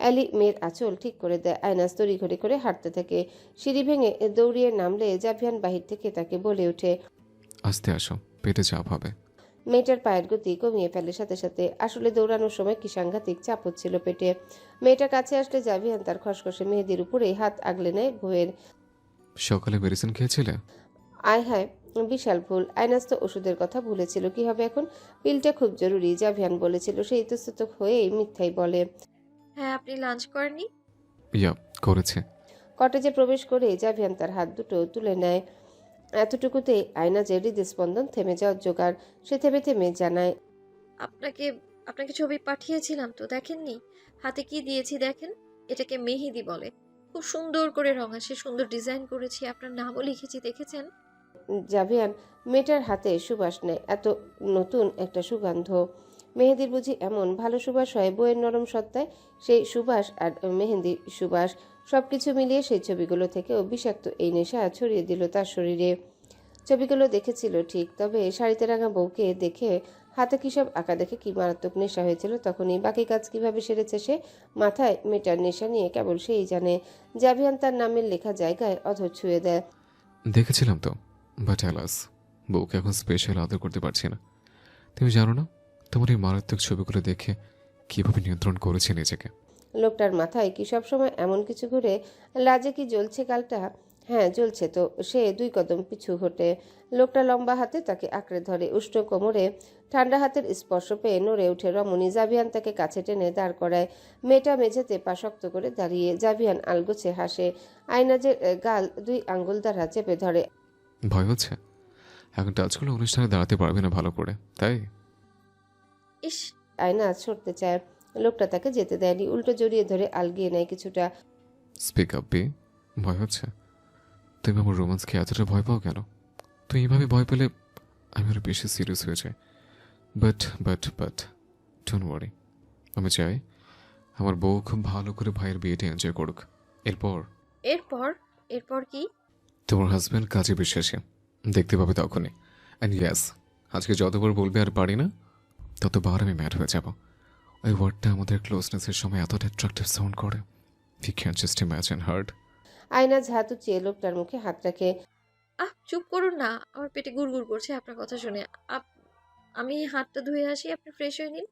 অ্যালি মেয়ের আঁচল ঠিক করে দেয়। আয়নাজ তড়িঘড়ি করে হাঁটতে থাকে। সিঁড়ি ভেঙে দৌড়িয়ে নামলে জাভিয়ান বাহির থেকে তাকে বলে ওঠে, আস্তে আসো, পেটে চাপ হবে। মেয়েটার পায়ের গতি কমিয়ে ফেলে সাথে সাথে। আসলে দৌড়ানোর সময় কি সাংঘাতিক চাপ হচ্ছিল পেটে। মেয়েটার কাছে আসলে জাভিয়ান তার খসখসে মেহেদির উপরে হাত আগলে নেয় বউয়ের। সকালে মেডিসিন খেয়েছিলে? আয় হায়, বিশাল ভুল। আয়নাজ তো ওষুধের কথা ভুলেছিল। কি হবে এখন? পিলটা খুব জরুরি, জাভিয়ান বলেছিল। সে ইতস্তত হয়েই মিথ্যাই বলে। হ্যাঁ, আপনি লাঞ্চ করেননি? ইয়া, করেছে। কটেজে প্রবেশ করে জাভিয়ান তার হাত দুটো তুলে নেয়। এতটুকুতে আয়নাজের হৃদস্পন্দন থেমে যাওয়ার জোগাড়। সে থেমে থেমে জানায়, আপনাকে আপনাকে ছবি পাঠিয়েছিলাম তো, দেখেননি? হাতে কি দিয়েছি দেখেন। এটাকে মেহেদি বলে। খুব সুন্দর করে রঙা, সে সুন্দর ডিজাইন করেছি, আপনার নামও লিখেছি, দেখেছেন? জাভিয়ান মেয়েটার হাতে সুবাস নেয়। এত নতুন একটা সুগন্ধ। মেহেদির বুঝি এমন ভালো সুবাস হয়? বইয়ের নরম সত্তায় সেই সুবাস আর মেহেন্দির সুবাস সবকিছু মিলিয়ে সেই ছবিগুলো থেকেও বিষাক্ত এই নেশা ছড়িয়ে দিল তার শরীরে। ছবিগুলো দেখেছিল ঠিক, তবে শাড়িতে রাঙা বউকে দেখে, হাতে কী সব আঁকা দেখে কি মারাত্মক নেশা হয়েছিল তখনই। বাকি কাজ কিভাবে সেরেছে সে, মাথায় মেটার নেশা নিয়ে কেবল সেই জানে। জাভিয়ান তার নামের লেখা জায়গায় অধর ছুঁয়ে দেয়। দেখেছিলাম তো, বাট অ্যালাস, বউকে এখন স্পেশাল আদর করতে পারছি না। তুমি জানো না তোমার এই মারাত্মক ছবিগুলো দেখে কিভাবে নিয়ন্ত্রণ করেছে নিজেকে। লোকটার মাথায় কি সবসময় এমন কিছু ঘুরে? লাজে কি জ্বলছে গালটা? হ্যাঁ জ্বলছে তো। সে 2 কদম পিছু হটে। লোকটা লম্বা হাতে তাকে আঁকড়ে ধরে। উষ্ণ কোমরে ঠান্ডা হাতের স্পর্শ পেয়ে নড়ে উঠে রমণী। জাভিয়ান তাকে কাছে টেনে দাঁড় করায়। মেয়েটা মেঝেতে পা শক্ত করে দাঁড়িয়ে। জাভিয়ান আলগোছে হাসে। আয়নাজের গাল 2 আঙ্গুল দ্বারা চেপে ধরে। ভয় হচ্ছে? এখন টাচ করলে অনুষ্ঠানে দাঁড়াতে পারবে না ভালো করে, তাই? ইস, আয়নাজ সরতে চায়, লোকটা তাকে যেতে দেয়নি, উল্টো জড়িয়ে ধরে আলগিয়ে নেয় কিছুটা। Speak up B. ভয় হচ্ছে? তুমি আমার রোমান্সকে এতটা ভয় পাও কেন? তুই এইভাবে ভয় পেলে আমি আরো বেশি সিরিয়াস হয়ে যাই। But don't worry. আমি চাই আমার বউ খুব ভালো করে ভাইয়ের বিয়েটা এনজয় করুক। এরপর এরপর? এরপর কি? তোমার হাজব্যান্ড কাজে বিশ্বাসী, দেখতে পাবে তখনই। অ্যান্ড ইয়াস, আজকে যতবার বলবে আর পারি না, ততবার আমি ম্যাড হয়ে যাব। ওই ওয়ার্ডটা আমাদের ক্লোজনেসের সময় এতটা অ্যাট্রাক্টিভ সাউন্ড করে। You can just imagine heart. Aaynaz হাত উঁচিয়ে লোকটার মুখে হাত রাখে। চুপ করুন না, আমার পেটে গুড়গুড় করছে আপনার কথা শুনে। আমি হাতটা ধুয়ে আসি, আপনি ফ্রেশ হয়ে নিন।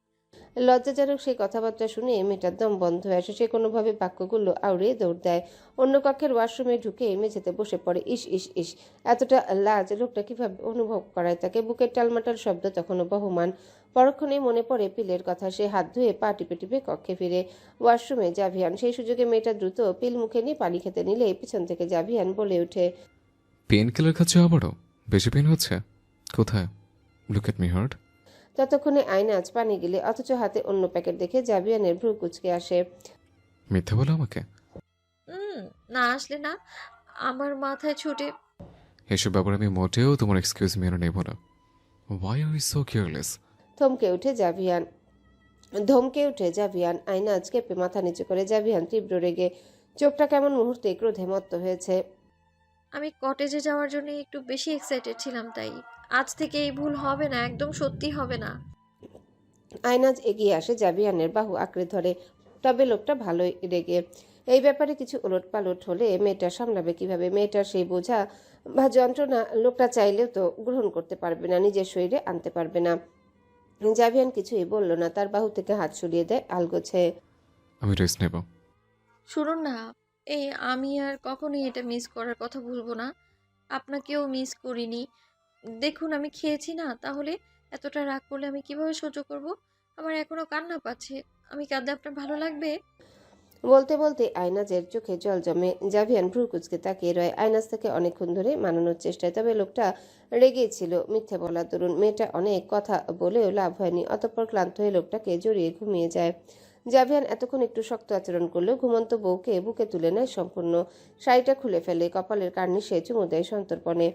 লজ্জাজনক সেই কথাবার্তা শুনে মেয়েটার দম বন্ধ হয়ে আসে। সে কোনোভাবে বাক্যগুলো আউড়ে দৌড় দেয়। অন্য কক্ষের ওয়াশরুমে ঢুকে মেঝেতে বসে পড়ে। ইস ইস ইস, এতটা লাজ লোকটা কিভাবে অনুভব করায় তাকে? বুকের টালমাটাল শব্দ তখনও বহমান। পরক্ষণেই মনে পড়ে পিলের কথা। সে হাত ধুয়ে পা টিপে টিপে কক্ষে ফিরে। ওয়াশরুমে জাভিয়ান। সেই সুযোগে মেয়েটা দ্রুত পিল মুখে নিয়ে পানি খেতে নিলে পিছন থেকে জাভিয়ান বলে ওঠে, পেন কিলার খাচ্ছে আবারও? বেশি পেন হচ্ছে? কোথায়? Look at me heart. ততক্ষণে আয়নাজ পানি গেলে, অথচ হাতে অন্য প্যাকেট দেখে জাভিয়ানের ভ্রু কুচকে আসে। মিথ্যা বলো আমাকে? না আসলে না, আমার মাথায় ছুটে। এসব ব্যাপারে আমি মোটেও তোমার এক্সকিউজ মেনে নেব না। Why are you so careless? ধমকে উঠে জাভিয়ান। আয়নাজ কেঁপে মাথা নিচু করে। জাভিয়ান তীব্র রেগে, চোখটা কেমন মুহূর্তে ক্রোধে মত্ত হয়েছে। আমি কটেজে যাওয়ার জন্য একটু বেশি এক্সাইটেড ছিলাম, তাই। আজ থেকে এই ভুল হবে না, একদম সত্যি হবে না। আয়নাজ এগিয়ে আসে, জাভিয়ানের বাহু আঁকড়ে ধরে। তবে লোকটা ভালোই রেগে। এই ব্যাপারে কিছু ওলটপালট হলে মেয়েটা সামলাবে কিভাবে? মেয়েটার সেই বোঝা বা যন্ত্রণা লোকটা চাইলেও তো গ্রহণ করতে পারবে না, নিজের শরীরে আনতে পারবে না। জাভিয়ান কিছুই বলল না, তার বাহু থেকে হাত সরিয়ে দেয় আলগোছে। আমি রেস্ট নেব। শুনুন না, আমি আর কখনোই এটা মিস করার কথা ভুলবো না। আপনাকেও মিস করিনি। দেখুন আমি খেয়েছি না, তাহলে এতটা রাগ করলে আমি কিভাবে সহ্য করব? আমার এখনো কান্না পাচ্ছে। আমি কাঁদলে আপনার ভালো লাগবে? বলতে বলতে আয়নাজের চোখে জল জমে। জাভিয়ান ভ্রু কুচকে তাকিয়ে রয়। আয়নাজ তাকে অনেকক্ষণ ধরে মানানোর চেষ্টায়, তবে লোকটা রেগেই ছিল। মিথ্যে বলার দরুন মেয়েটা অনেক কথা বলেও লাভ হয়নি। অতঃপর ক্লান্ত হয়ে লোকটাকে জড়িয়ে ঘুমিয়ে যায়। জাভিয়ান এতক্ষণ একটু শক্ত আচরণ করলেও ঘুমন্ত বউকে বুকে তুলে নেয় সম্পূর্ণ। শাড়িটা খুলে ফেলে, কপালের কার্নিশে চুমু দেয় সন্তর্পণে।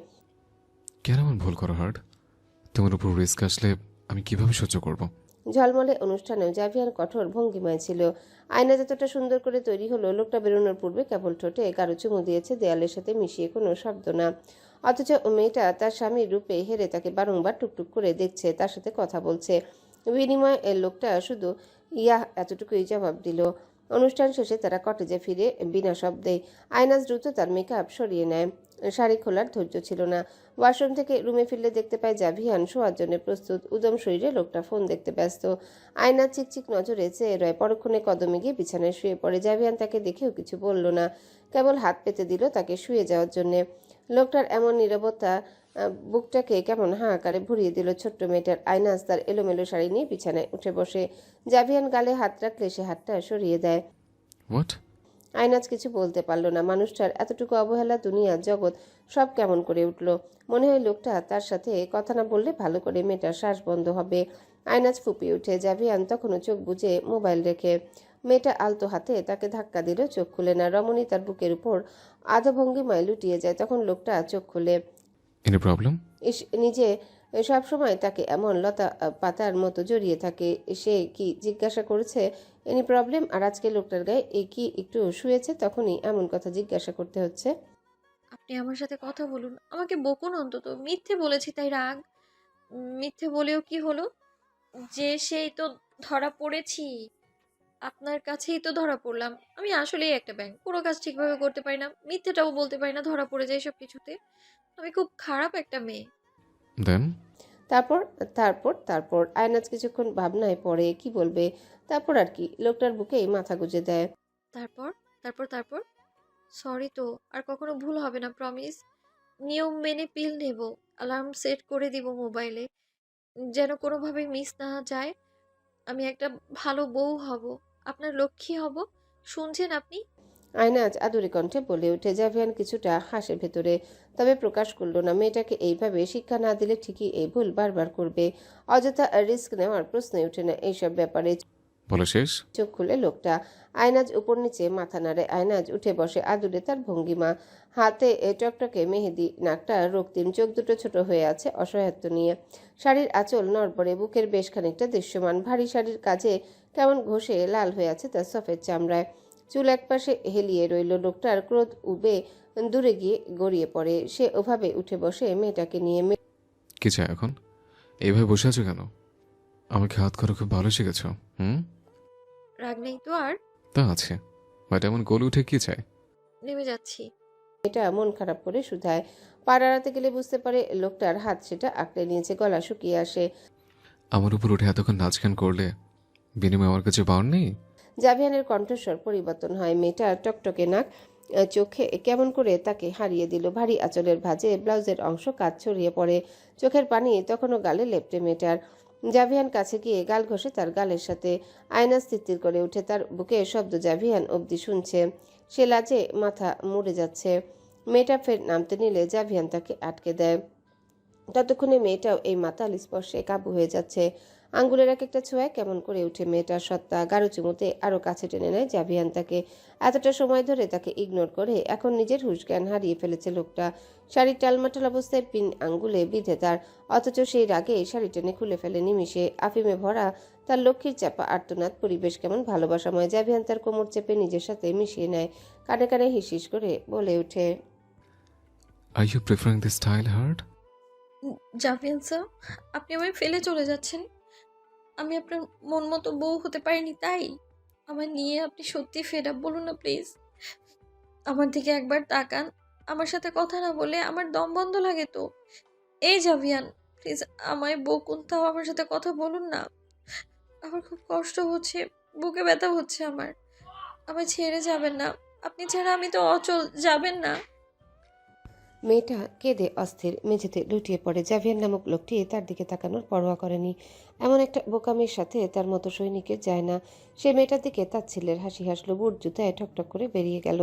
কেন এমন ভুল করো হার্ট? তোমার উপর রিস্ক আসলে আমি কিভাবে সহ্য করব? ঝলমলে অনুষ্ঠানেও জাভিয়ান কঠোর ভঙ্গিমায় ছিল। আয়না যতটা সুন্দর করে তৈরি হলো, লোকটা বেরোনোর পূর্বে কেবল ঠোঁটে গাঢ় চুমু দিয়েছে, দেয়ালের সাথে মিশিয়ে কোনো শব্দ না। অথচ মেয়েটা তার স্বামীর রূপে হেরে তাকে বারংবার টুকটুক করে দেখছে, তার সাথে কথা বলছে। বিনিময়ে লোকটা শুধু ইয়াহ এতটুকুই জবাব দিল। অনুষ্ঠান শেষে তারা কটেজে ফিরে বিনা শব্দেই। আয়নাজ দ্রুত তার মেকআপ সরিয়ে নেয়। শাড়ি খোলার ধৈর্য ছিল না। ওয়াশরুম থেকে রুমে ফিরলে দেখতে পায় জাভিয়ান শোয়ার জন্য প্রস্তুত। উদম শরীরে লোকটা ফোন দেখতে ব্যস্ত। আয়না চিকচিক নজরে চেয়ে রয়। পরক্ষণে কদমে গিয়ে বিছানায় শুয়ে পড়ে। জাভিয়ান তাকে দেখেও কিছু বলল না, কেবল হাত পেতে দিল তাকে শুয়ে যাওয়ার জন্যে। লোকটার এমন নীরবতা বুকটাকে কেমন হাহাকারে ভরিয়ে দিল ছোট্ট মেয়েটার। আয়নাজ তার এলোমেলো শাড়ি নিয়ে বিছানায় উঠে বসে। জাভিয়ান গালে হাত রাখলে সে হাতটা সরিয়ে দেয়। হোয়াট? আয়নাজ কিছু বলতে পারল না। মানুষটার এতটুকু অবহেলা, দুনিয়া জগৎ সব কেমন করে উঠল। মনে হয় লোকটা তার সাথে কথা না বললে ভালো করে মেয়েটার শ্বাস বন্ধ হবে। আয়নাজ ফুপিয়ে উঠে। জাভিয়ান তখনও চোখ বুজে মোবাইল রেখে। মেয়েটা আলতো হাতে তাকে ধাক্কা দিল, চোখ খুলে না। রমণী তার বুকের উপর আধা ভঙ্গিমায় লুটিয়ে যায়। তখন লোকটা চোখ খুলে। Any problem? নিজে সব সময় তাকে এমন লতা পাতার মতো জড়িয়ে থাকে। সে কি জিজ্ঞাসা করেছে এনি প্রবলেম? আর আজকে লোকটার গায়ে এই কি একটু শুয়েছে তখনই এমন কথা জিজ্ঞাসা করতে হচ্ছে। আপনি আমার সাথে কথা বলুন, আমাকে বকুন অন্তত। মিথ্যে বলেছি তাই রাগ। মিথ্যে বলেও কি হলো? যে সেই তো ধরা পড়েছি, আপনার কাছেই তো ধরা পড়লাম। আমি আসলেই একটা ব্যাঙ, পুরো কাজ ঠিকভাবে করতে পারি না, মিথ্যেটাও বলতে পারি না, ধরা পড়ে যাই সব কিছুতে। আমি খুব খারাপ একটা মেয়ে। দেন তারপর তারপর আয়নাজ কিছুক্ষণ ভাবনায় পড়ে কি বলবে। তারপর আর কি, লোকটার বুকেই মাথা গুজে দেয়। তারপর তারপর সরি তো, আর কখনো ভুল হবে না, প্রমিস। নিয়ম মেনে পিল নেব, অ্যালার্ম সেট করে দিব মোবাইলে, যেন কোনোভাবে মিস না যায়। আমি একটা ভালো বউ হব, আপনার লক্ষ্মী হব। শুনছেন আপনি? আয়নাজ আদুরে কণ্ঠে বলে ওঠে। জাভিয়ান কিছুটা হাসে ভেতরে, তবে প্রকাশ করল না। মেয়েটাকে এইভাবে শিক্ষা না দিলে ঠিকই এই ভুল বারবার করবে। অযথা রিস্ক নেওয়ার প্রশ্নই ওঠে না এইসব ব্যাপারে। বলা শেষ? চোখ খুলে লোকটা। আয়নাজ উপর নিচে মাথা নাড়ে। আয়নাজ উঠে বসে, আদুরে তার ভঙ্গিমা। হাতে টকটকে মেহেদি, নাকটা রক্তিম, চোখ দুটো ছোট হয়ে আছে অসহায়ত্ব নিয়ে। শাড়ির আঁচল নড়বড়ে, বুকের বেশ খানিকটা দৃশ্যমান। ভারী শাড়ির কাজে কেমন ঘষে লাল হয়ে আছে তার সফেদ চামড়ায়। চুল একপাশে হেলিয়ে রইল। লোকটার ক্রোধ উবে দূরে গিয়ে গড়িয়ে পড়ে। সে ওভাবে উঠে বসে মেয়েটাকে নিয়ে। কি চাই এখন? এইভাবে বসে আছো কেন? আমাকে হাত করা খুব ভালো শিখেছ। রাগ নেই তো আর? তা আছে, বাট এমন গোল উঠে কি চাই? নেমে যাচ্ছি। এটা মন খারাপ করে শুধায়। পা এড়াতে গেলে বুঝতে পারে লোকটার হাত সেটা আঁকড়ে নিয়েছে, গলা শুকিয়ে আসে। আমার উপর উঠে এতক্ষণ নাচ গান করলে বিনিময়ে আমার কাছে পাওয়ার নেই? জাভিয়ানের কণ্ঠস্বর পরিবর্তন হয়। মেয়েটার টকটকে নাক চোখে কেমন করে তাকে হারিয়ে দিল। ভারী আঁচলের ভাঁজে ব্লাউজের অংশ কাজ ছড়িয়ে পড়ে। চোখের পানি তখনও গালে লেপটে মেয়েটার। জাভিয়ান কাছে গিয়ে গাল ঘষে তার গালের সাথে। আয়না স্থির করে উঠে, তার বুকে শব্দ জাভিয়ান অবধি শুনছে। সে লাজে মাথা মুড়ে যাচ্ছে। মেয়েটা ফের নামতে নিলে জাভিয়ান তাকে আটকে দেয়। ততক্ষণে মেয়েটাও এই মাতাল স্পর্শে কাবু হয়ে যাচ্ছে। আঙ্গুলের এক একটা ছোঁয়ায় কেমন করে উঠে মেয়েটার সত্তা। গাঢ় চুমুতে আরো কাছে টেনে নেয় জাভিয়ান তাকে। এতটা সময় ধরে তাকে ইগনোর করে এখন নিজের হুঁশ জ্ঞান হারিয়ে ফেলেছে লোকটা। শাড়ির টালমাটাল অবস্থায় পিন আঙ্গুলে বিঁধে তার, অথচ সেই রাগে শাড়ি টেনে খুলে ফেলে নিমিষে। আফিমে ভরা তার লক্ষ্মীর চাপা আর্তনাদ, পরিবেশ কেমন ভালোবাসাময়। জাভিয়ান তার কোমর চেপে নিজের সাথে মিশিয়ে নেয়। কানে কানে হিসিস করে বলে ওঠে, are you preferring this style heart? Javian sir, আপনি আমায় ফেলে চলে যাচ্ছেন। আমি আপনার মন মতো বউ হতে পারিনি, তাই আমার নিয়ে আপনি সত্যি ফেড আপ। বলুন না প্লিজ, আমার দিকে একবার তাকান। আমার সাথে কথা না বলে আমার দম বন্ধ লাগে তো। এই জাভিয়ান, প্লিজ আমায় বকুন, তাও আমার সাথে কথা বলুন না। আমার খুব কষ্ট হচ্ছে, বুকে ব্যথা হচ্ছে আমার। আমায় ছেড়ে যাবেন না, আপনি ছাড়া আমি তো অচল। যাবেন না। মেয়েটা কেঁদে অস্থির মেঝেতে লুটিয়ে পড়ে। জাভিয়ান নামক লোকটি তার দিকে তাকানোর পরোয়া করেনি। এমন একটা বোকামির সাথে তার মতো সৈনিকের যায় না। সে মেয়েটার দিকে তাচ্ছিল্যের হাসি হাসলো, বুট জুতায় ঠকঠক করে বেরিয়ে গেল।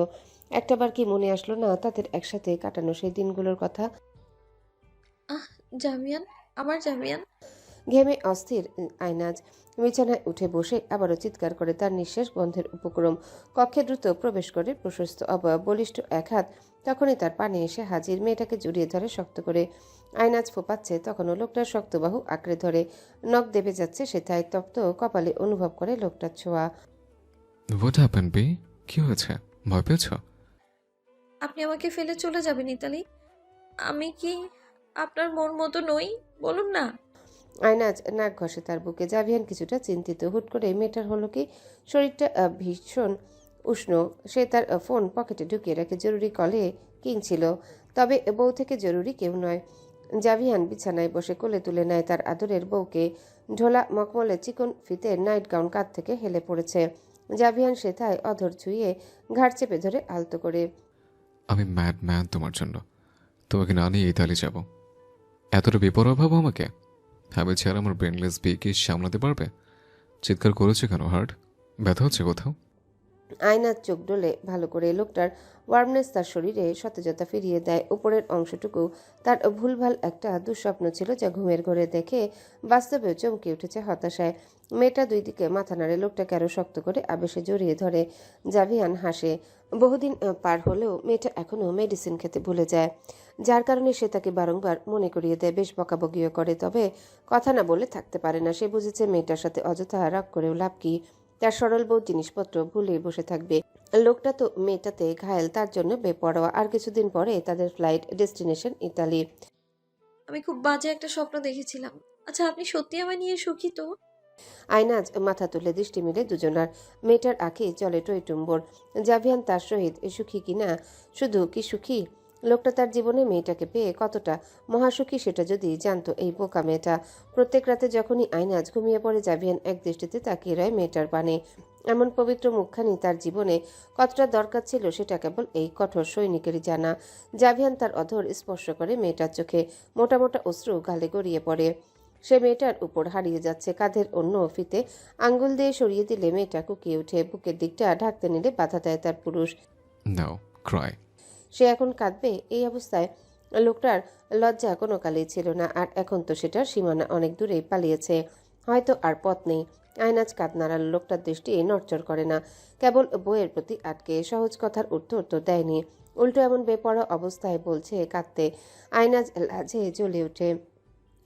একটাবার কি মনে আসলো না তাদের একসাথে কাটানো সেই দিনগুলোর কথা? আহ, জামিয়ান, আমার জামিয়ান। ঘেমে অস্থির আয়নাজ বিছানায় উঠে বসে আবারও চিৎকার করে। তার নিঃশ্বাস বন্ধের উপক্রম। কক্ষে দ্রুত প্রবেশ করে প্রশস্ত অবয়ব, বলিষ্ঠ এক হাত তখনই তার পানে এসে হাজির। মেয়েটাকে জড়িয়ে ধরে শক্ত করে। আয়নাজ ফোপাচ্ছে, তখনও লোকটার শক্ত বাহু আঁকড়ে ধরে। নখ দেবে যাচ্ছে সেথায়, তপ্ত কপালে অনুভব করে লোকটার ছোঁয়া। What happen B? কি হয়েছে? ভয় পেয়েছ? আপনি আমাকে ফেলে চলে যাবেন ইতালি? আমি কি আপনার মন মতো নই? বলুন না। আয়নাজ নাক ঘষে তার বুকে। জাভিয়ান কিছুটা চিন্তিত। হুট করে মেয়েটার হলো কি, শরীরটা ভীষণ উষ্ণ। সে তার ফোন পকেটে ঢুকিয়ে রাখে। জরুরি কলে কিনছিল, তবে বউ থেকে জরুরি কেউ নয়। জাভিয়ান বিছানায় বসে কোলে তুলে নেয় তার আদরের বউকে। ঢোলা মখমলে চিকন ফিতের নাইট গাউন কাঁধ থেকে হেলে পড়েছে। জাভিয়ান সেথায় অধর ছুঁয়ে ঘাড় চেপে ধরে আলতো করে। আমি ম্যাড ম্যান তোমার জন্য। তোমাকে না নিয়ে ইতালি যাব। এতটা বেপরোয়া ভাবো আমাকে? আমি ছাড়া আমার ব্রেনলেস বিয়ে কি সামলাতে পারবে? চিৎকার করেছে কেন হার্ট? ব্যথা হচ্ছে কোথাও? আয়নাজ চোখ ডলে ভালো করে। লোকটার ওয়ার্মনেস তার শরীরে সতেজতা ফিরিয়ে দেয়। উপরের অংশটুকু তার ভুলভাল একটা দুঃস্বপ্ন ছিল, যা ঘুমের ঘরে দেখে বাস্তবেও চমকে উঠেছে হতাশায়। মেয়েটা দুই দিকে মাথা নাড়ে। লোকটাকে আরো শক্ত করে আবেশে জড়িয়ে ধরে। জাভিয়ান হাসে। বহুদিন পার হলেও মেয়েটা এখনো মেডিসিন খেতে ভুলে যায়, যার কারণে সে তাকে বারংবার মনে করিয়ে দেয়। বেশ বকাবকিও করে, তবে কথা না বলে থাকতে পারে না। সে বুঝেছে মেয়েটার সাথে অযথা রাগ করেও লাভ কি। তার সরল বোধ জিনিসপত্র ভুলে বসে থাকবে। লোকটা তো মেয়েটাতে ঘায়েল, তার জন্য বেপরোয়া। আর কিছুদিন পরে তাদের ফ্লাইট, ডেস্টিনেশন ইতালি। আমি খুব বাজে একটা স্বপ্ন দেখেছিলাম। আচ্ছা, আপনি সত্যি আমায় নিয়ে সুখী তো? আয়নাজ মাথা তুলে দৃষ্টি মিলে দুজনার। মেয়েটার আঁখি চলে টইটুম্বর। জাভিয়ান তার সহিত সুখী কিনা, শুধু কি সুখী? লোকটা তার জীবনে মেয়েটাকে পেয়ে কতটা মহাসুখী সেটা যদি জানতো এই বোকা মেয়েটা। প্রত্যেক রাতে যখনই আয়নাজ ঘুমিয়ে পড়ে, জাভিয়ান এক দৃষ্টিতে তাকিয়ে রয় মেয়েটার পানে। এমন পবিত্র মুখখানি তার জীবনে কতটা দরকার ছিল সেটা কেবল এই কঠোর সৈনিকেরই জানা। জাভিয়ান তার অধর স্পর্শ করে। মেয়েটার চোখে মোটা মোটা অশ্রু গালে গড়িয়ে পড়ে। সে মেয়েটার উপর হারিয়ে যাচ্ছে। কাঁধের অন্য ফিতে আঙ্গুল দিয়ে সরিয়ে দিলে মেয়েটা কুকিয়ে ওঠে। বুকের দিকটা ঢাকতে নিলে বাধা দেয় তার পুরুষ। নাও ক্রাই। সে এখন কাঁদবে? এই অবস্থায় লোকটার লজ্জা কোনো কালেই ছিল না, আর এখন তো সেটার সীমানা অনেক দূরেই পালিয়েছে। হয়তো আর পথ নেই। আয়নাজ কাঁদ নাড়াল। লোকটার দৃষ্টি নড়চড় করে না, কেবল বইয়ের প্রতি আটকে। সহজ কথার উত্তর তো দেয়নি, উল্টো এমন বেপরোয়া অবস্থায় বলছে কাঁদতে। আয়নাজ লাজে জ্বলে ওঠে।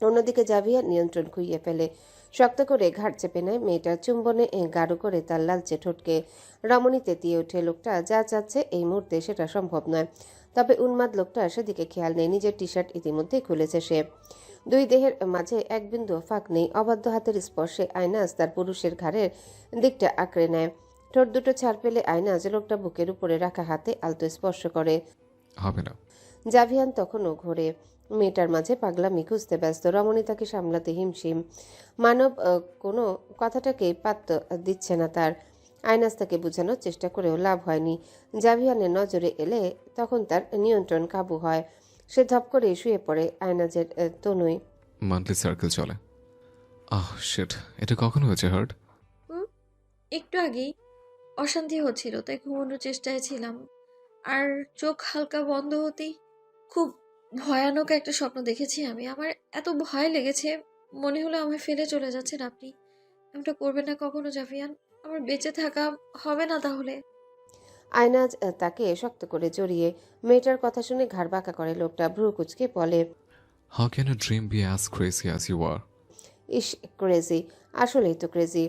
অন্যদিকে জাভিয়ার নিয়ন্ত্রণ খুইয়ে ফেলে। শক্ত করে ঘাড় চেপে নেয় মেয়েটার। চুম্বনে গাঢ় করে তার লালচে ঠোঁটকে। রমণী তেতিয়ে ওঠে। লোকটা যা চাচ্ছে এই মুহূর্তে সেটা সম্ভব নয়, তবে উন্মাদ লোকটা সেদিকে খেয়াল নেই। নিজের টি শার্ট ইতিমধ্যেই খুলেছে সে। দুই দেহের মাঝে এক বিন্দু ফাঁক নেই। অবাধ্য হাতের স্পর্শে আয়নাজ তার পুরুষের ঘাড়ের দিকটা আঁকড়ে নেয়। ঠোঁট দুটো ছাড় পেলে আয়নাজ লোকটা বুকের উপরে রাখা হাতে আলতো স্পর্শ করে। হবে না। জাভিয়ান তখনও ঘোরে। মেয়েটার মাঝে পাগলামি খুঁজতে ব্যস্ত। রমণী তাকে সামলাতে হিমশিম। মানব কোনো কথাটাকে পাত্ত দিচ্ছে না তার। আয়নাজ তাকে বোঝানোর চেষ্টা করেও লাভ হয়নি। জাভিয়ানের নজরে এলে তখন তার নিয়ন্ত্রণ কাবু হয়। সে ধপ করে শুয়ে পড়ে আয়নাজের তনুই। মান্থলি সার্কেল চলে। শিট, এটা কখন হয়েছে হার্ট? হুম, একটু আগেই। অশান্তি হচ্ছিল, তাই ঘুমানোর চেষ্টায় ছিলাম। আর চোখ হালকা বন্ধ হতেই খুব ভয়ানক একটা স্বপ্ন দেখেছি আমি। আমার এত ভয় লেগেছে, মনে হলো আমায় ফেলে চলে যাচ্ছেন আপনি। এমনটা করবেন না কখনো জাভিয়ান। আমার বেঁচে থাকা হবে না তাহলে। আয়নাজ তাকে শক্ত করে জড়িয়ে। মেয়েটার কথা শুনে ঘাড় বাঁকা করে লোকটা। ভ্রু কুচকে বলে, how can a dream be as crazy as you are? ইস, ক্রেজি! আসলেই তো ক্রেজি।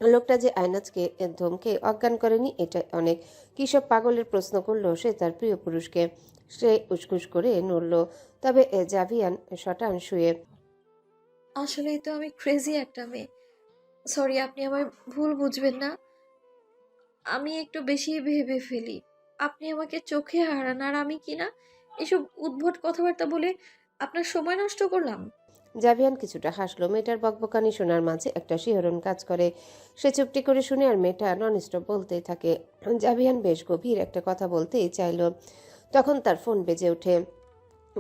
লোকটা যে আয়নাজকে ধমকে অজ্ঞান করেনি এটাই অনেক। কী সব পাগলের প্রশ্ন করলো সে তার প্রিয় পুরুষকে। সে উসকুস করে নড়ল। তবে জাভিয়ান শটান শুয়ে। আসলেই তো আমি ক্রেজি একটা মেয়ে। সরি, আপনি আমায় ভুল বুঝবেন না। আমি একটু বেশি ভেবে ফেলি। আপনি আমাকে চোখে হারান, আর আমি কিনা এসব উদ্ভট কথাবার্তা বলে আপনার সময় নষ্ট করলাম। জাভিয়ান কিছুটা হাসলো। মেয়েটার বকবকানি শোনার মাঝে একটা শিহরণ কাজ করে। সে চুপটি করে শুনে, আর মেয়েটা ননস্টপ বলতেই থাকে। জাভিয়ান বেশ গভীর একটা কথা বলতেই চাইল, তখন তার ফোন বেজে ওঠে।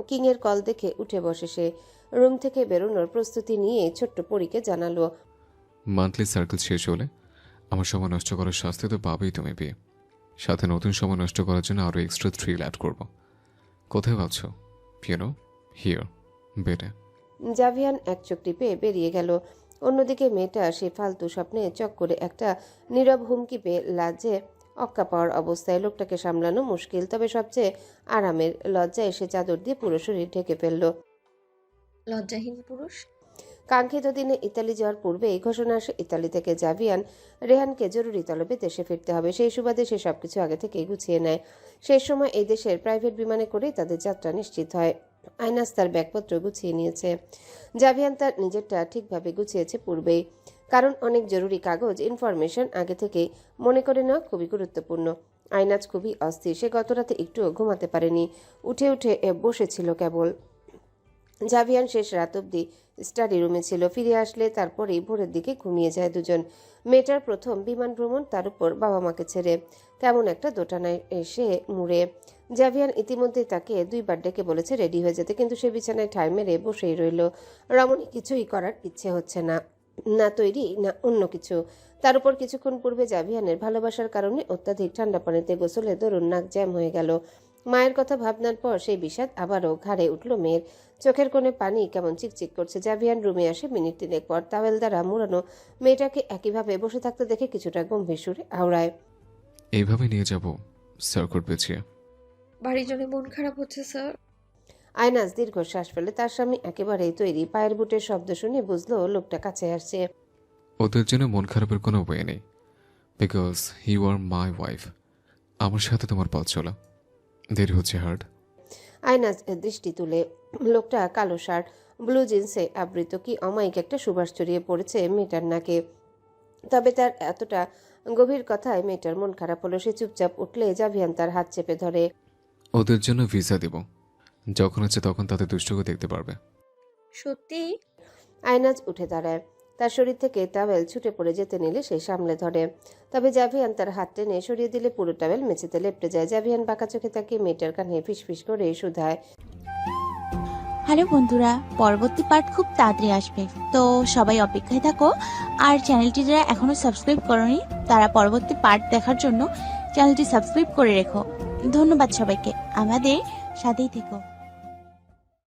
কিংয়ের কল দেখে উঠে বসে সে। রুম থেকে বেরোনোর প্রস্তুতি নিয়ে ছোট্ট পরীকে জানালো, মান্থলি সার্কেল শেষ হলে আমার সময় নষ্ট করার শাস্তি তো পাবেই তুমি পেয়ে, সাথে নতুন সময় নষ্ট করার জন্য আরও এক্সট্রা থ্রিল অ্যাড করবো। কোথায় ভাবছো? ইউনো, হিয়ার, বেডে। জাভিয়ান এক চোখ টিপে বেরিয়ে গেল। অন্যদিকে মেয়েটা সে ফালতু স্বপ্নে চক করে একটা নীরব হুমকি পেয়ে লাজে অক্কা পাওয়ার অবস্থায়। লোকটাকে সামলানো মুশকিল, তবে সবচেয়ে আরামের। লজ্জায় সে চাদর দিয়ে পুরো শরীর ঢেকে ফেলল। লজ্জাহীন পুরুষ। কাঙ্ক্ষিত দিনে ইতালি যাওয়ার পূর্বে এই ঘোষণা আসে ইতালি থেকে। জাভিয়ান রেহানকে জরুরি তলবে দেশে ফিরতে হবে। সেই সুবাদে সে সবকিছু আগে থেকেই গুছিয়ে নেয়। সেই সময় এই দেশের প্রাইভেট বিমানে করেই তাদের যাত্রা নিশ্চিত হয়। আয়নাজ তার ব্যাগপত্র গুছিয়ে নিয়েছে। জাভিয়ান তার নিজেরটা ঠিকভাবে গুছিয়েছে পূর্বেই, কারণ অনেক জরুরি কাগজ, ইনফরমেশন আগে থেকেই মনে করে নেওয়া খুবই গুরুত্বপূর্ণ। আয়নাজ খুবই অস্থির। সে গত রাতে একটুও ঘুমাতে পারেনি। উঠে উঠে বসেছিল কেবল। জাভিয়ান শেষ রাত অবধি স্টাডি রুমে ছিল। ফিরে আসলে তারপরেই ভোরের দিকে ঘুমিয়ে যায় দুজন। মেয়েটার প্রথম বিমান ভ্রমণ, তার উপর বাবা মাকে ছেড়ে। কেমন একটা দোটানায় সে মুড়ে। জাভিয়ান ইতিমধ্যে তাকে 2 বার ডেকে বলেছে রেডি হয়ে যেতে, কিন্তু সে বিছানায় ঠাঁই মেরে বসেই রইল। রমণী কিছুই করার ইচ্ছে হচ্ছে না। না তৈরি না অন্য কিছু। তার উপর কিছুক্ষণ পূর্বে জাভিয়ানের ভালোবাসার কারণে অত্যাধিক ঠান্ডা পানিতে গোসলে দরুন নাক জ্যাম হয়ে গেল। মায়ের কথা ভাবনার পর সেই বিষাদ আবারও ঘাড়ে উঠল মেয়ের। চোখের কোণে পানি কেমন চিকচিক করছে। জাভিয়ান রুমে আসে মিনিট 3 পর। তাওয়েল দ্বারা মুড়ানো মেয়েটাকে একইভাবে বসে থাকতে দেখে কিছুটা গম্ভীর সুরে আওড়ায়, এইভাবে নিয়ে যাব সার্কুট পেঁচিয়ে। বাড়ির জন্য মন খারাপ হচ্ছে স্যার। আয়নাজ দীর্ঘশ্বাস ফেলে। তার স্বামী একেবারেই তৈরি। পায়ের বুটের শব্দ শুনে বুঝলো লোকটা কাছে আসছে। ওদের জন্য মন খারাপের কোনো ওয়ে নেই, because you are my wife. আমার সাথে তোমার পথ চলা। দেরি হচ্ছে হার্ড। আয়নাজ দৃষ্টি তুলে। লোকটা কালো শার্ট, ব্লু জিন্সে আবৃত। কি অমায়িক একটা সুবাস ছড়িয়ে পড়েছে মেয়েটার নাকে। তবে তার এতটা গভীর কথায় মেয়েটার মন খারাপ হলো। সে চুপচাপ উঠলে জাভিয়ান তার হাত চেপে ধরে। ওদের জন্য ভিসা দেব, যখন আছে তখন তাদের দুষ্টুকে দেখতে পারবে। সত্যি? আয়নাজ উঠে দাঁড়ায়। তার শরীর থেকে টাওয়েল ছুটে পড়ে যেতে নিলে সে সামলে ধরে। তবে জাভিয়ান তার হাত টেনে সরিয়ে দিলে পুরো টাওয়েল মেঝেতে লেপটে যায়। জাভিয়ান বাঁকা চোখে তাকিয়ে মেয়েটার কানে ফিসফিস করে শুধায়, হ্যালো বন্ধুরা, পরবর্তী পার্ট খুব তাড়াতাড়ি আসবে, তো সবাই অপেক্ষায় থাকো। আর চ্যানেলটি যারা এখনো সাবস্ক্রাইব করোনি তারা পরবর্তী পার্ট দেখার জন্য চ্যানেলটি সাবস্ক্রাইব করে রেখো। ধন্যবাদ সবাইকে, আমাদের সাথেই থেকো।